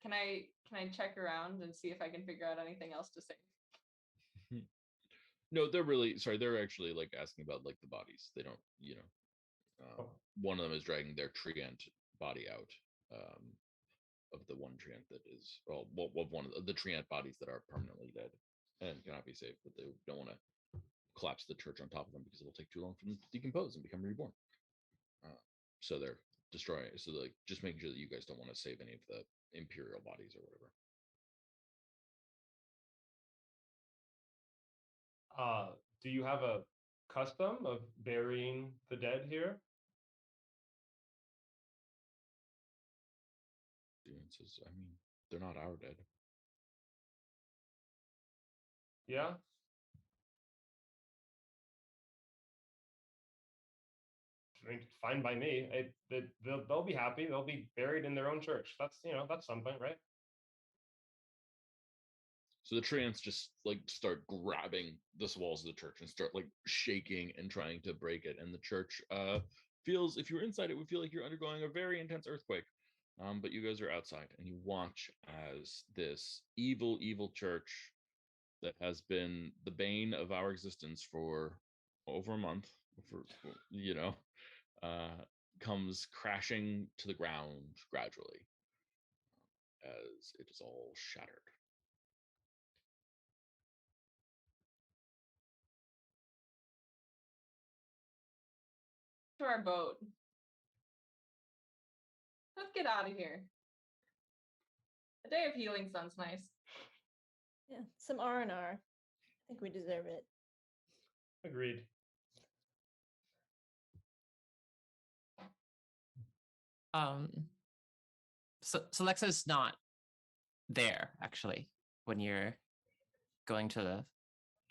Can I check around and see if I can figure out anything else to say? No, they're really sorry. They're actually like asking about like the bodies. They don't, you know. One of them is dragging their treant body out of the one treant that is well, one of the treant bodies that are permanently dead. and cannot be saved, but they don't want to collapse the church on top of them because it'll take too long for them to decompose and become reborn. So they're destroying it. So like just making sure that you guys don't want to save any of the imperial bodies or whatever. Do you have a custom of burying the dead here? Dude says, I mean, they're not our dead. Yeah. I mean, fine by me. They'll be happy. They'll be buried in their own church. That's that's something, right? So the treants just like start grabbing the walls of the church and start like shaking and trying to break it. And the church feels, if you were inside, it would feel like you're undergoing a very intense earthquake. But you guys are outside and you watch as this evil, evil church that has been the bane of our existence for over a month, for comes crashing to the ground gradually as it is all shattered. To our boat. Let's get out of here. A day of healing sounds nice. Yeah, some R&R. I think we deserve it. Agreed. So Lexa's not there actually when you're going to the,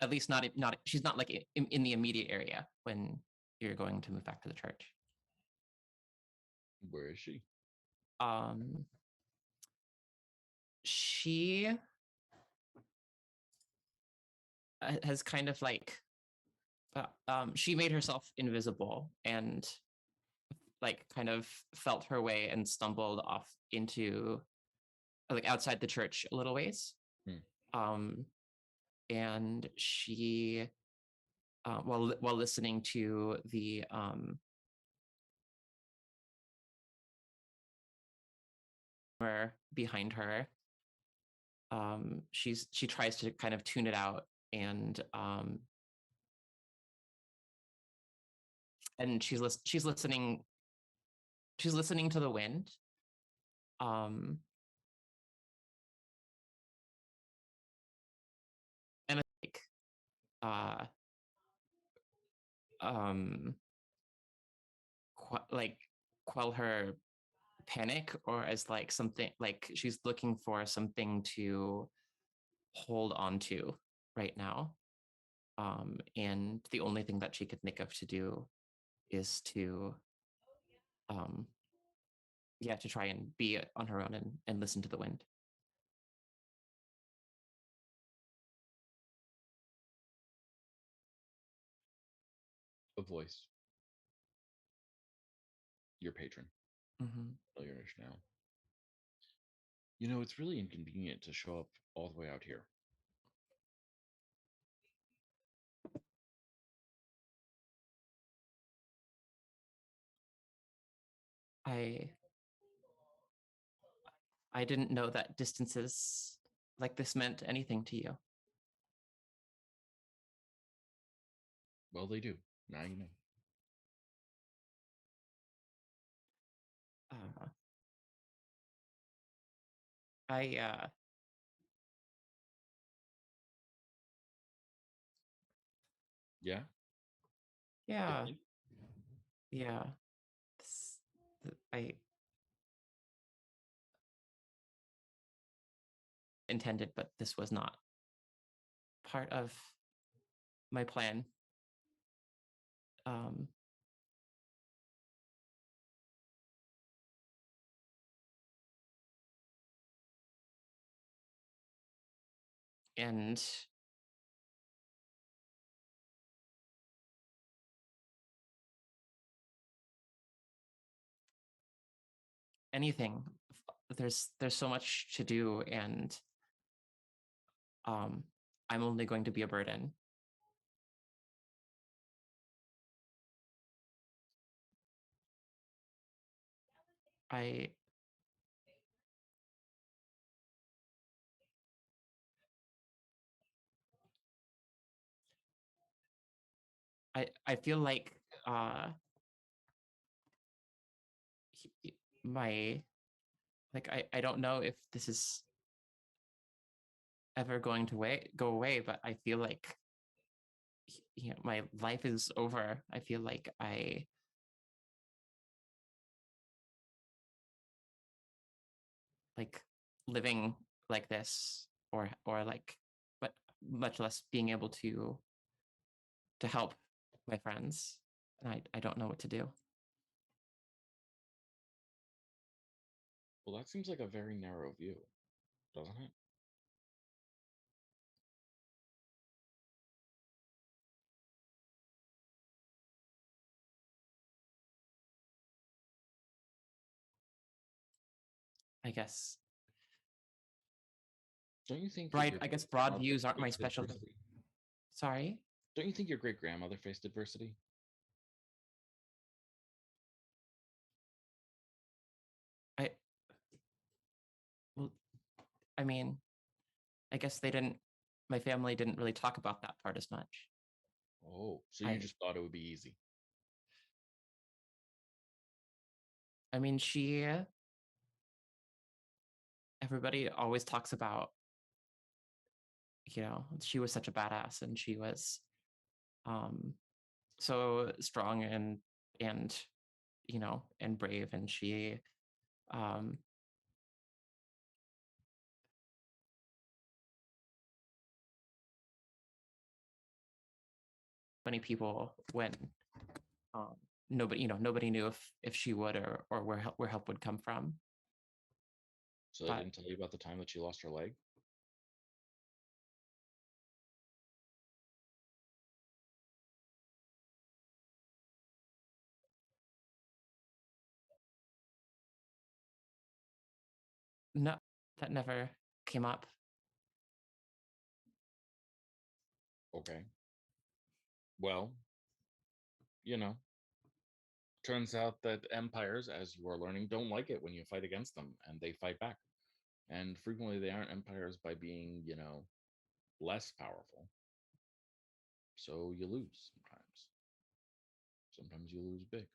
at least not she's not like in the immediate area when you're going to move back to the church. Where is she? She has kind of like she made herself invisible and like kind of felt her way and stumbled off into like outside the church a little ways. And she while listening to the behind her, she tries to kind of tune it out, and she's listening to the wind, and like quell her panic, or as like something like she's looking for something to hold on to right now, and the only thing that she could think of to do is to to try and be on her own and listen to the wind. A voice. Your patron. Familiar-ish now. You know, it's really inconvenient to show up all the way out here. I didn't know that distances like this meant anything to you. Well, they do. Now you know. Yeah. Yeah. I intended, but this was not part of my plan. And anything, there's so much to do, and I'm only going to be a burden. I feel like my like I don't know if this is ever going to go away, but I feel like my life is over. I feel like I like living like this or like, but much less being able to help my friends. And I don't know what to do. Well, that seems like a very narrow view, doesn't it? I guess. Don't you think Right. I guess broad views aren't my specialty. Adversity? Sorry. Don't you think your great grandmother faced adversity? Well, I mean, I guess my family didn't really talk about that part as much. Oh, so you just thought it would be easy. I mean, everybody always talks about, she was such a badass and she was so strong and and brave, and she many people when nobody knew if she would or where help would come from. So they didn't tell you about the time that she lost her leg? No, that never came up. Okay. Well, turns out that empires, as you are learning, don't like it when you fight against them, and they fight back. And frequently they aren't empires by being, less powerful. So you lose sometimes. Sometimes you lose big.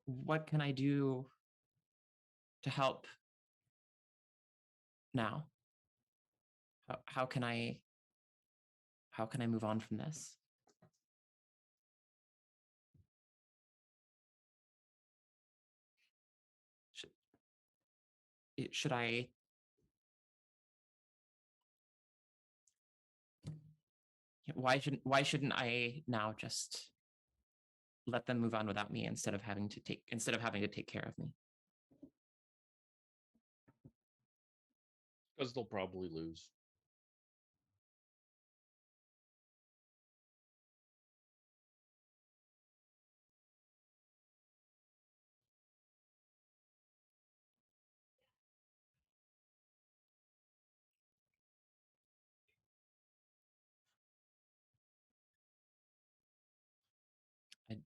What can I do to help now? How can I move on from this? Should I why shouldn't I now just let them move on without me instead of having to take care of me? Because they'll probably lose.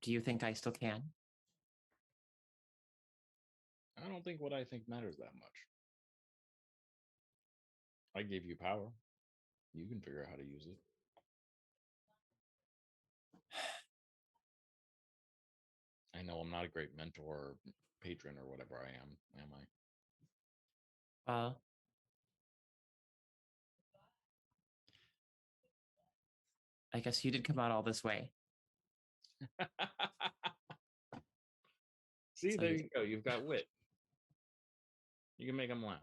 Do you think I still can? I don't think what I think matters that much. I gave you power. You can figure out how to use it. I know I'm not a great mentor, patron, or whatever I am I? Well, I guess you did come out all this way. See, So there you go. You've got wit. You can make them laugh.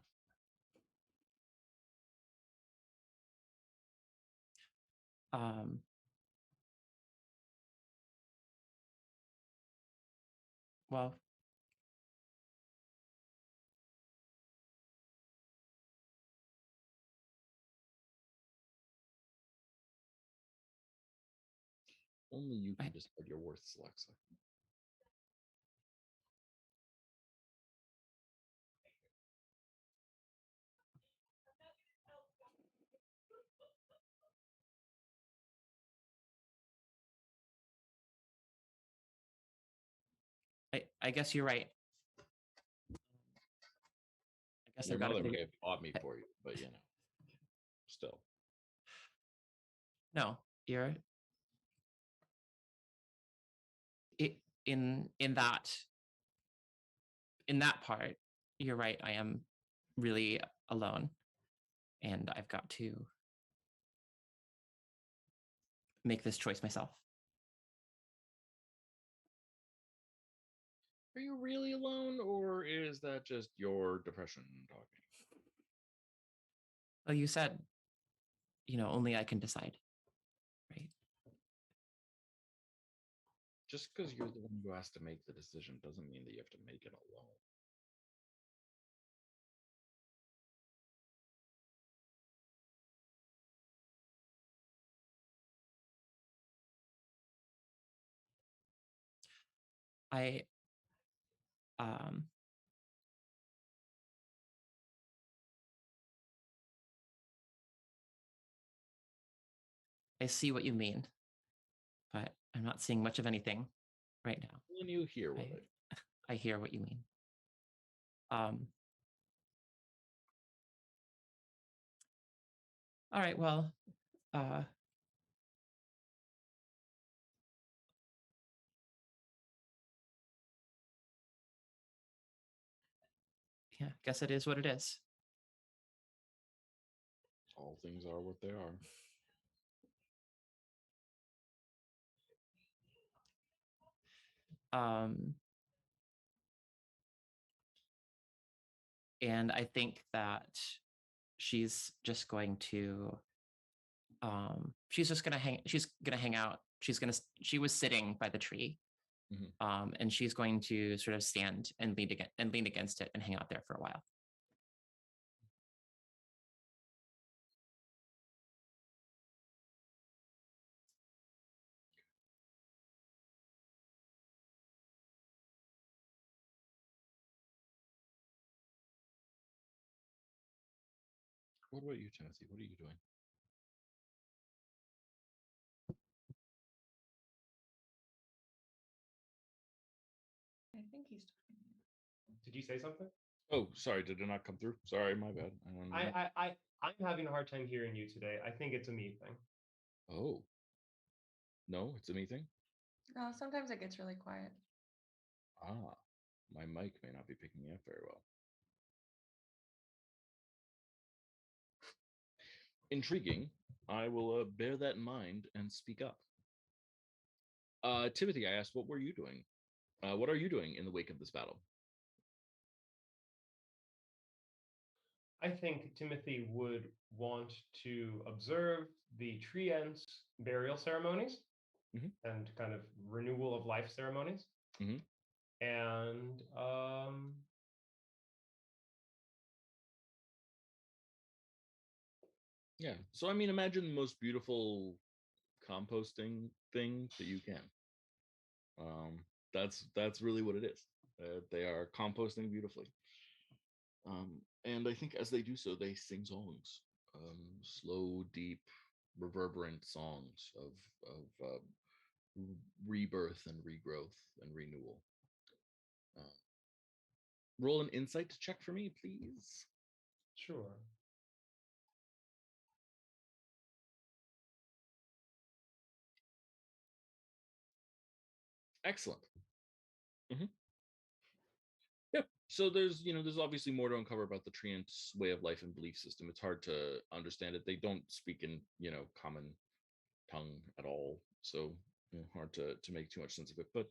Well, Only you can decide your worth, Alexa. I guess you're right. I guess Your I've got mother to may have bought me for you, but still. No, you're in that part. You're right. I am really alone, and I've got to make this choice myself. Are you really alone, or is that just your depression talking? Well, you said, only I can decide, right? Just because you're the one who has to make the decision doesn't mean that you have to make it alone. I um I see what you mean, but I'm not seeing much of anything right now. When you hear what I hear what you mean. All right, well, yeah, guess it is what it is. all things are what they are. And I think that she's just going to she's gonna hang out. She was sitting by the tree. And she's going to sort of stand and lean against it and hang out there for a while. What about you, Timothy? What are you doing? I think he's talking. Did you say something? Oh, sorry, did it not come through? Sorry, my bad. I don't know. I'm having a hard time hearing you today. I think it's a me thing. Oh. No, it's a me thing? No, sometimes it gets really quiet. Ah, my mic may not be picking me up very well. Intriguing. I will bear that in mind and speak up. Timothy, I asked, what were you doing? What are you doing in the wake of this battle? I think Timothy would want to observe the treants burial ceremonies and kind of renewal of life ceremonies. And yeah, so I mean, imagine the most beautiful composting thing that you can. That's really what it is. They are composting beautifully. And I think as they do so, they sing songs, slow, deep, reverberant songs of rebirth and regrowth and renewal. Roll an insight check for me, please. Sure. Excellent. Yeah. So there's obviously more to uncover about the Treant's way of life and belief system. It's hard to understand it. They don't speak in common tongue at all, so hard to make too much sense of it. But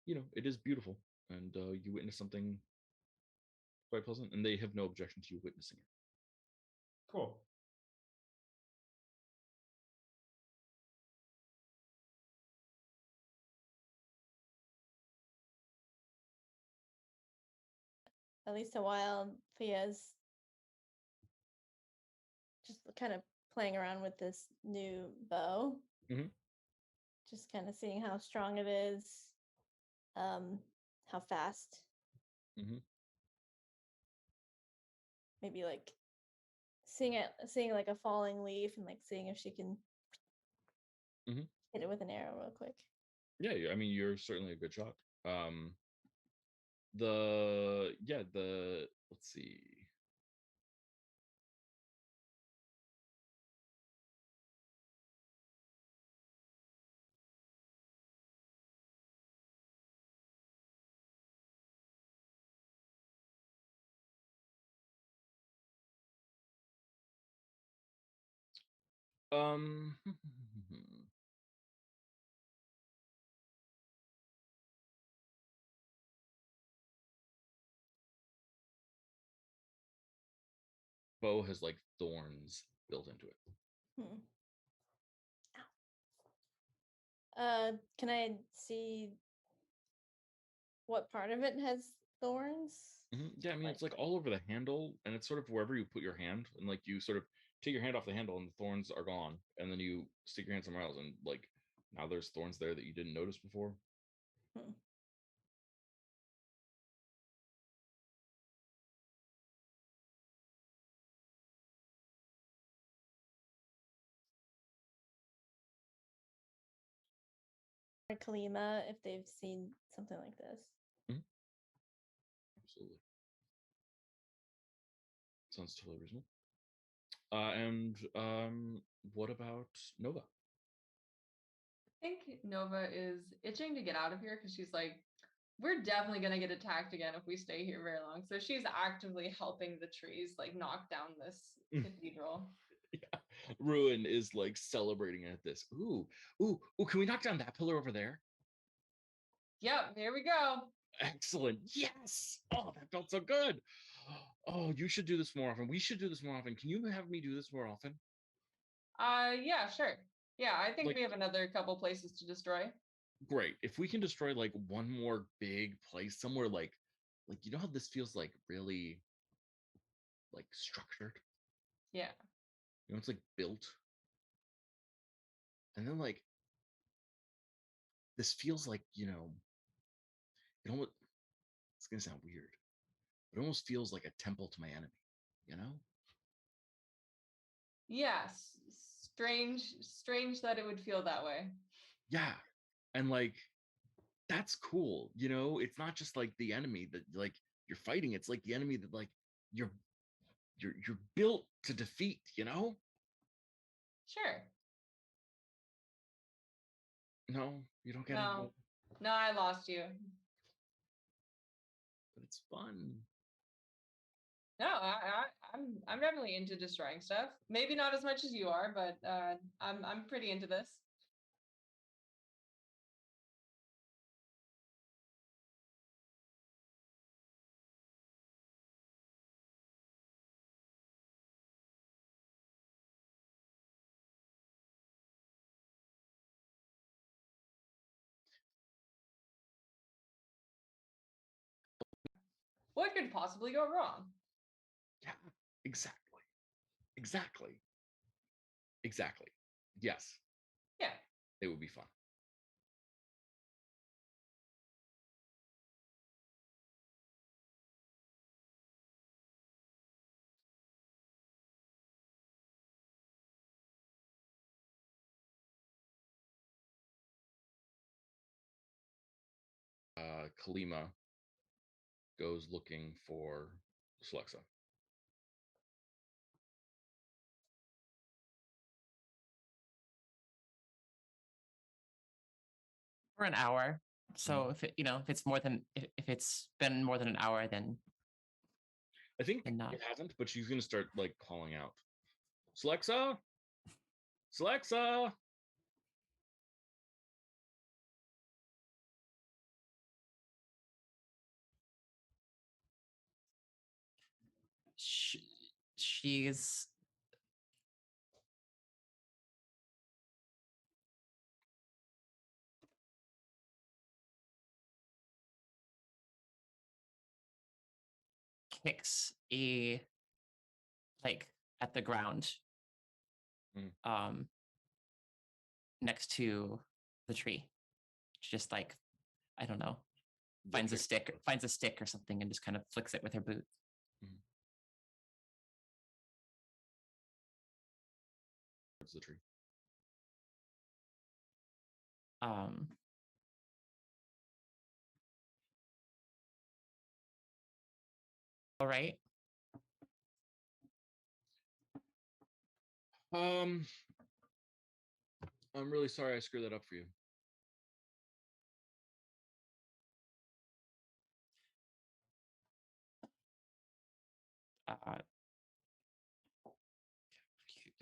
it is beautiful, and you witness something quite pleasant, and they have no objection to you witnessing it. Cool. At least a while, Thea's just kind of playing around with this new bow. Just kind of seeing how strong it is, how fast. Maybe like seeing like a falling leaf and like seeing if she can hit it with an arrow real quick. Yeah, I mean, you're certainly a good shot. Let's see. Um, bow has like thorns built into it. Hmm. Can I see what part of it has thorns? Yeah, I mean it's like all over the handle, and it's sort of wherever you put your hand, and like you sort of take your hand off the handle, and the thorns are gone, and then you stick your hand somewhere else, and like now there's thorns there that you didn't notice before. Hmm. Or Kalima, if they've seen something like this. Absolutely. Sounds totally reasonable. And what about Nova? I think Nova is itching to get out of here because she's like, we're definitely gonna get attacked again if we stay here very long. So she's actively helping the trees like knock down this cathedral. Yeah. Ruin is like celebrating at this. Ooh, can we knock down that pillar over there? Yep, here we go. Excellent. Yes. Oh, that felt so good. Oh, you should do this more often. We should do this more often. Can you have me do this more often? Yeah, sure. Yeah, I think Like- we have another couple places to destroy. Great. If we can destroy like one more big place somewhere like you know how this feels like really like structured? Yeah. You know, it's like built. And then like this feels like, you know, it almost it's gonna sound weird. It almost feels like a temple to my enemy, you know? Yes. Strange that it would feel that way. Yeah. And like that's cool, you know? It's not just like the enemy that like you're fighting, it's like the enemy that like you're you're built to defeat, you know? Sure. No, you don't get No. it. No, I lost you. But it's fun. No, I'm definitely into destroying stuff. Maybe not as much as you are, but I'm pretty into this. What could possibly go wrong? Yeah, exactly. Exactly. Exactly. Yes, Yeah. it would be fun. Kalima goes looking for Slexa. For an hour. So if it, if it's more than if it's been more than an hour, then I think And not. it hasn't, but she's gonna start like calling out, Slexa, Slexa. she's kicks a like at the ground next to the tree. Just like, I don't know, finds a stick or something and just kind of flicks it with her boot. Towards the tree. All right. I'm really sorry I screwed that up for you.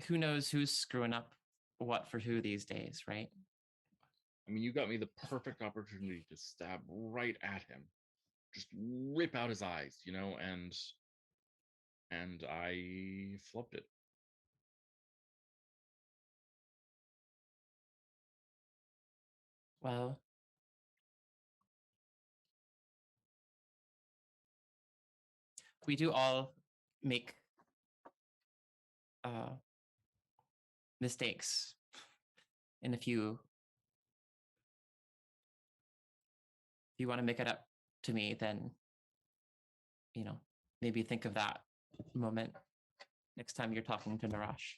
Who knows who's screwing up what for who these days, right? I mean, you got me the perfect opportunity to stab right at him, just rip out his eyes, you know, and I flubbed it. Well, we do all make mistakes. And if you want to make it up to me, then, you know, maybe think of that moment next time you're talking to Narash.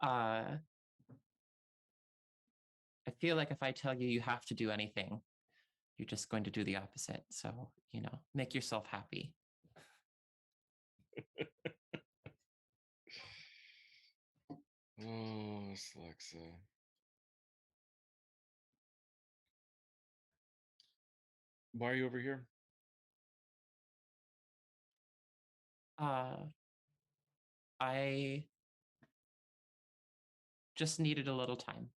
I feel like if I tell you you have to do anything, you're just going to do the opposite. So, you know, make yourself happy. Oh, Slexa. Why are you over here? I just needed a little time.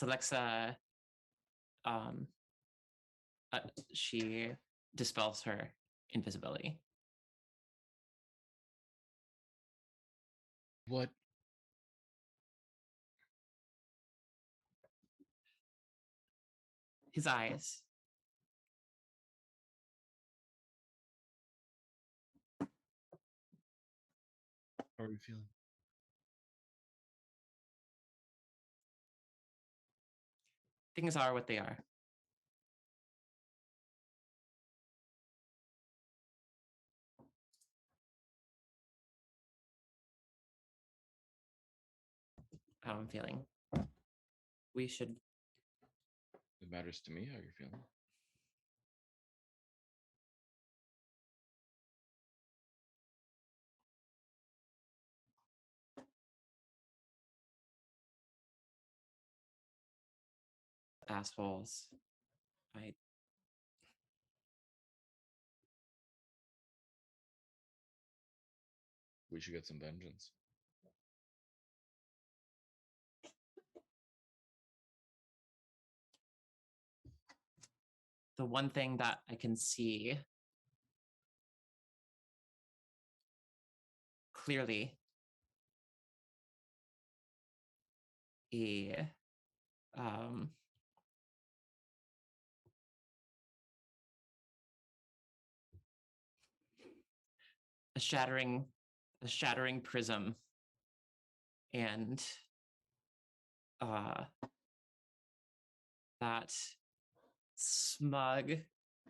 Alexa, she dispels her invisibility. What? His eyes. How are you feeling? Things are what they are. How I'm feeling. We should. It matters to me how you're feeling. Assholes. We should get some vengeance. The one thing that I can see clearly a shattering prism and that smug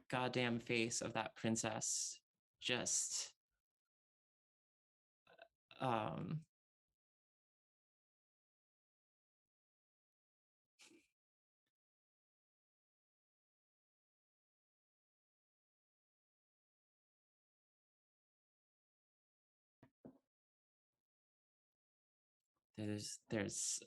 goddamn face of that princess just there's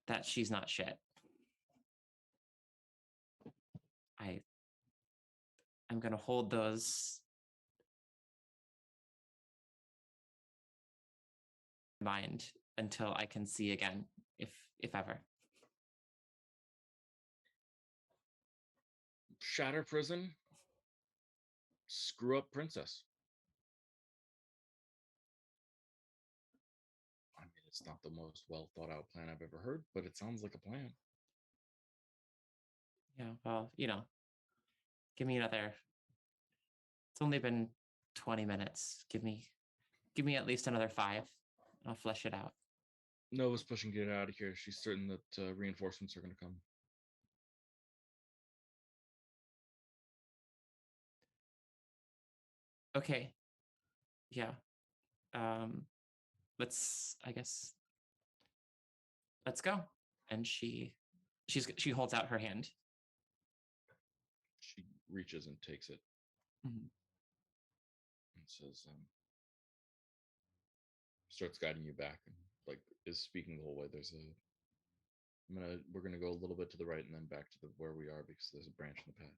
that she's not shit. I'm gonna hold those in mind until I can see again, if ever. Shatter prison. Screw up princess. I mean, it's not the most well thought out plan I've ever heard, but it sounds like a plan. Yeah, well, you know, give me another. It's only been 20 minutes. Give me at least another 5. I'll flesh it out. Nova's pushing to get out of here. She's certain that reinforcements are going to come. Okay. Yeah. I guess, let's go. And she holds out her hand. She reaches and takes it Mhm. and says, starts guiding you back and like is speaking the whole way. We're gonna go a little bit to the right and then back to where we are because there's a branch in the path.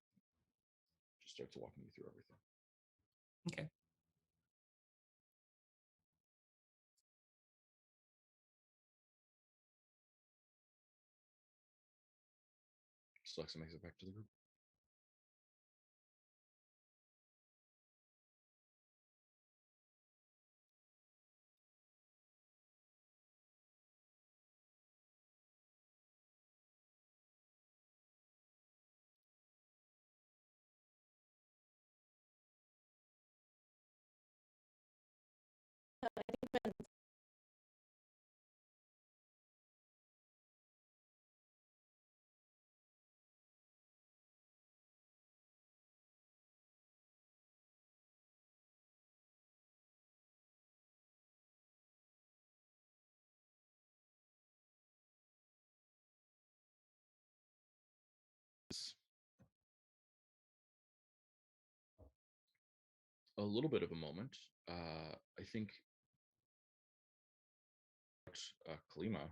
Just starts walking you through everything. Okay. Alexa makes it back to the group. A little bit of a moment. I think Kalima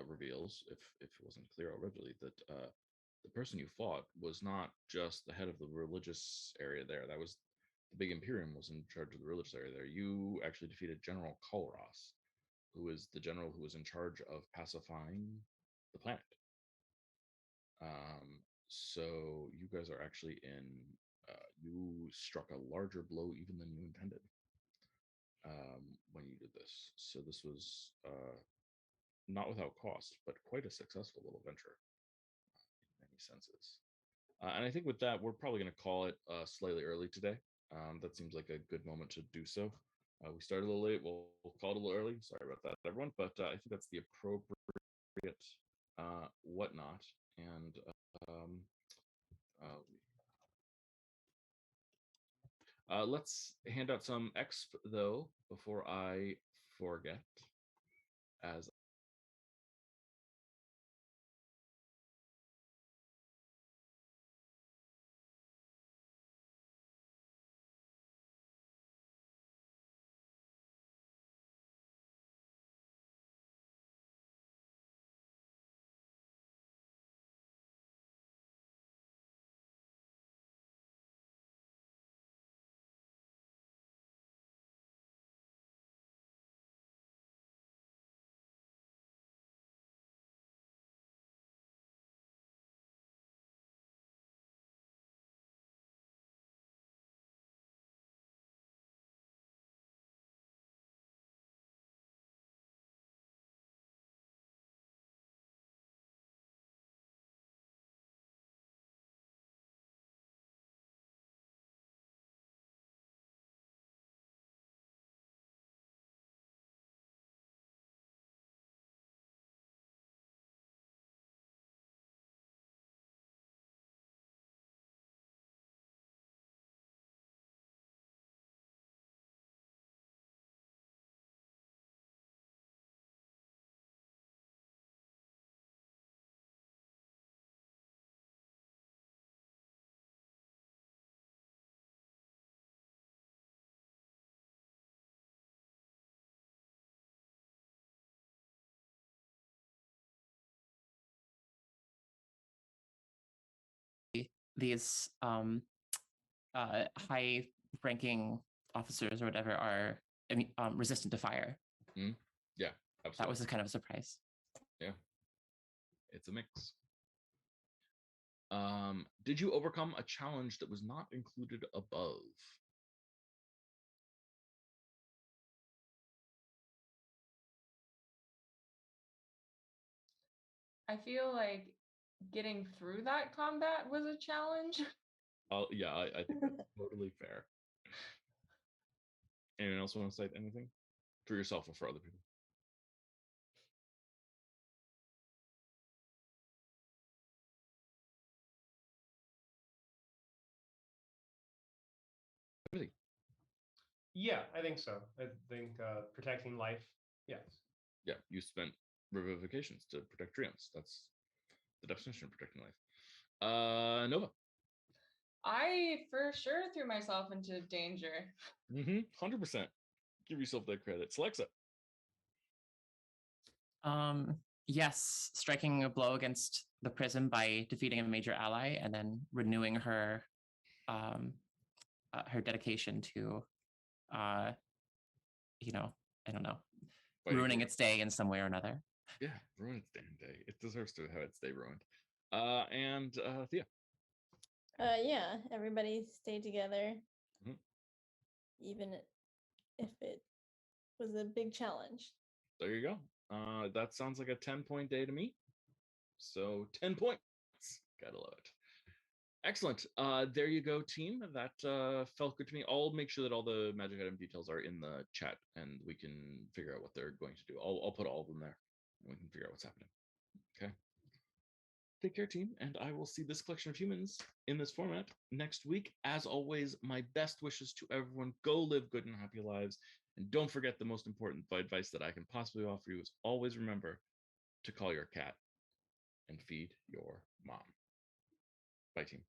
reveals, if it wasn't clear already, that the person you fought was not just the head of the religious area there. That was the big Imperium was in charge of the religious area there. You actually defeated General Kolros, who is the general who was in charge of pacifying the planet. So you guys are actually in. You struck a larger blow even than you intended when you did this. So this was not without cost, but quite a successful little venture in many senses. And I think with that, we're probably going to call it slightly early today. That seems like a good moment to do so. We started a little late. We'll call it a little early. Sorry about that, everyone. But I think that's the appropriate whatnot. And let's hand out some exp, though, before I forget. As these high-ranking officers or whatever are resistant to fire. Yeah, absolutely. That was a kind of a surprise. Yeah, it's a mix. Did you overcome a challenge that was not included above? I feel like getting through that combat was a challenge. Oh, yeah, I think that's totally fair. Anyone else want to cite anything for yourself or for other people? Everything. Yeah, I think so. I think protecting life. Yes. Yeah, you spent revivifications to protect treants. That's the definition of protecting life. Nova. I for sure threw myself into danger. 100%. Give yourself that credit. Alexa. Yes, striking a blow against the prism by defeating a major ally and then renewing her her dedication to you know, I don't know, ruining its day in some way or another. Yeah, ruin its damn day. It deserves to have its day ruined. And Thea. Yeah, everybody stay together. Mhm. Even if it was a big challenge. There you go. That sounds like a 10-point day to me. So 10 points. Gotta love it. Excellent. There you go, team. That felt good to me. I'll make sure that all the magic item details are in the chat, and we can figure out what they're going to do. I'll put all of them there, and we can figure out what's happening. Okay. Take care, team, and I will see this collection of humans in this format next week. As always, my best wishes to everyone. Go live good and happy lives, and don't forget the most important advice that I can possibly offer you is always remember to call your cat and feed your mom. Bye, team.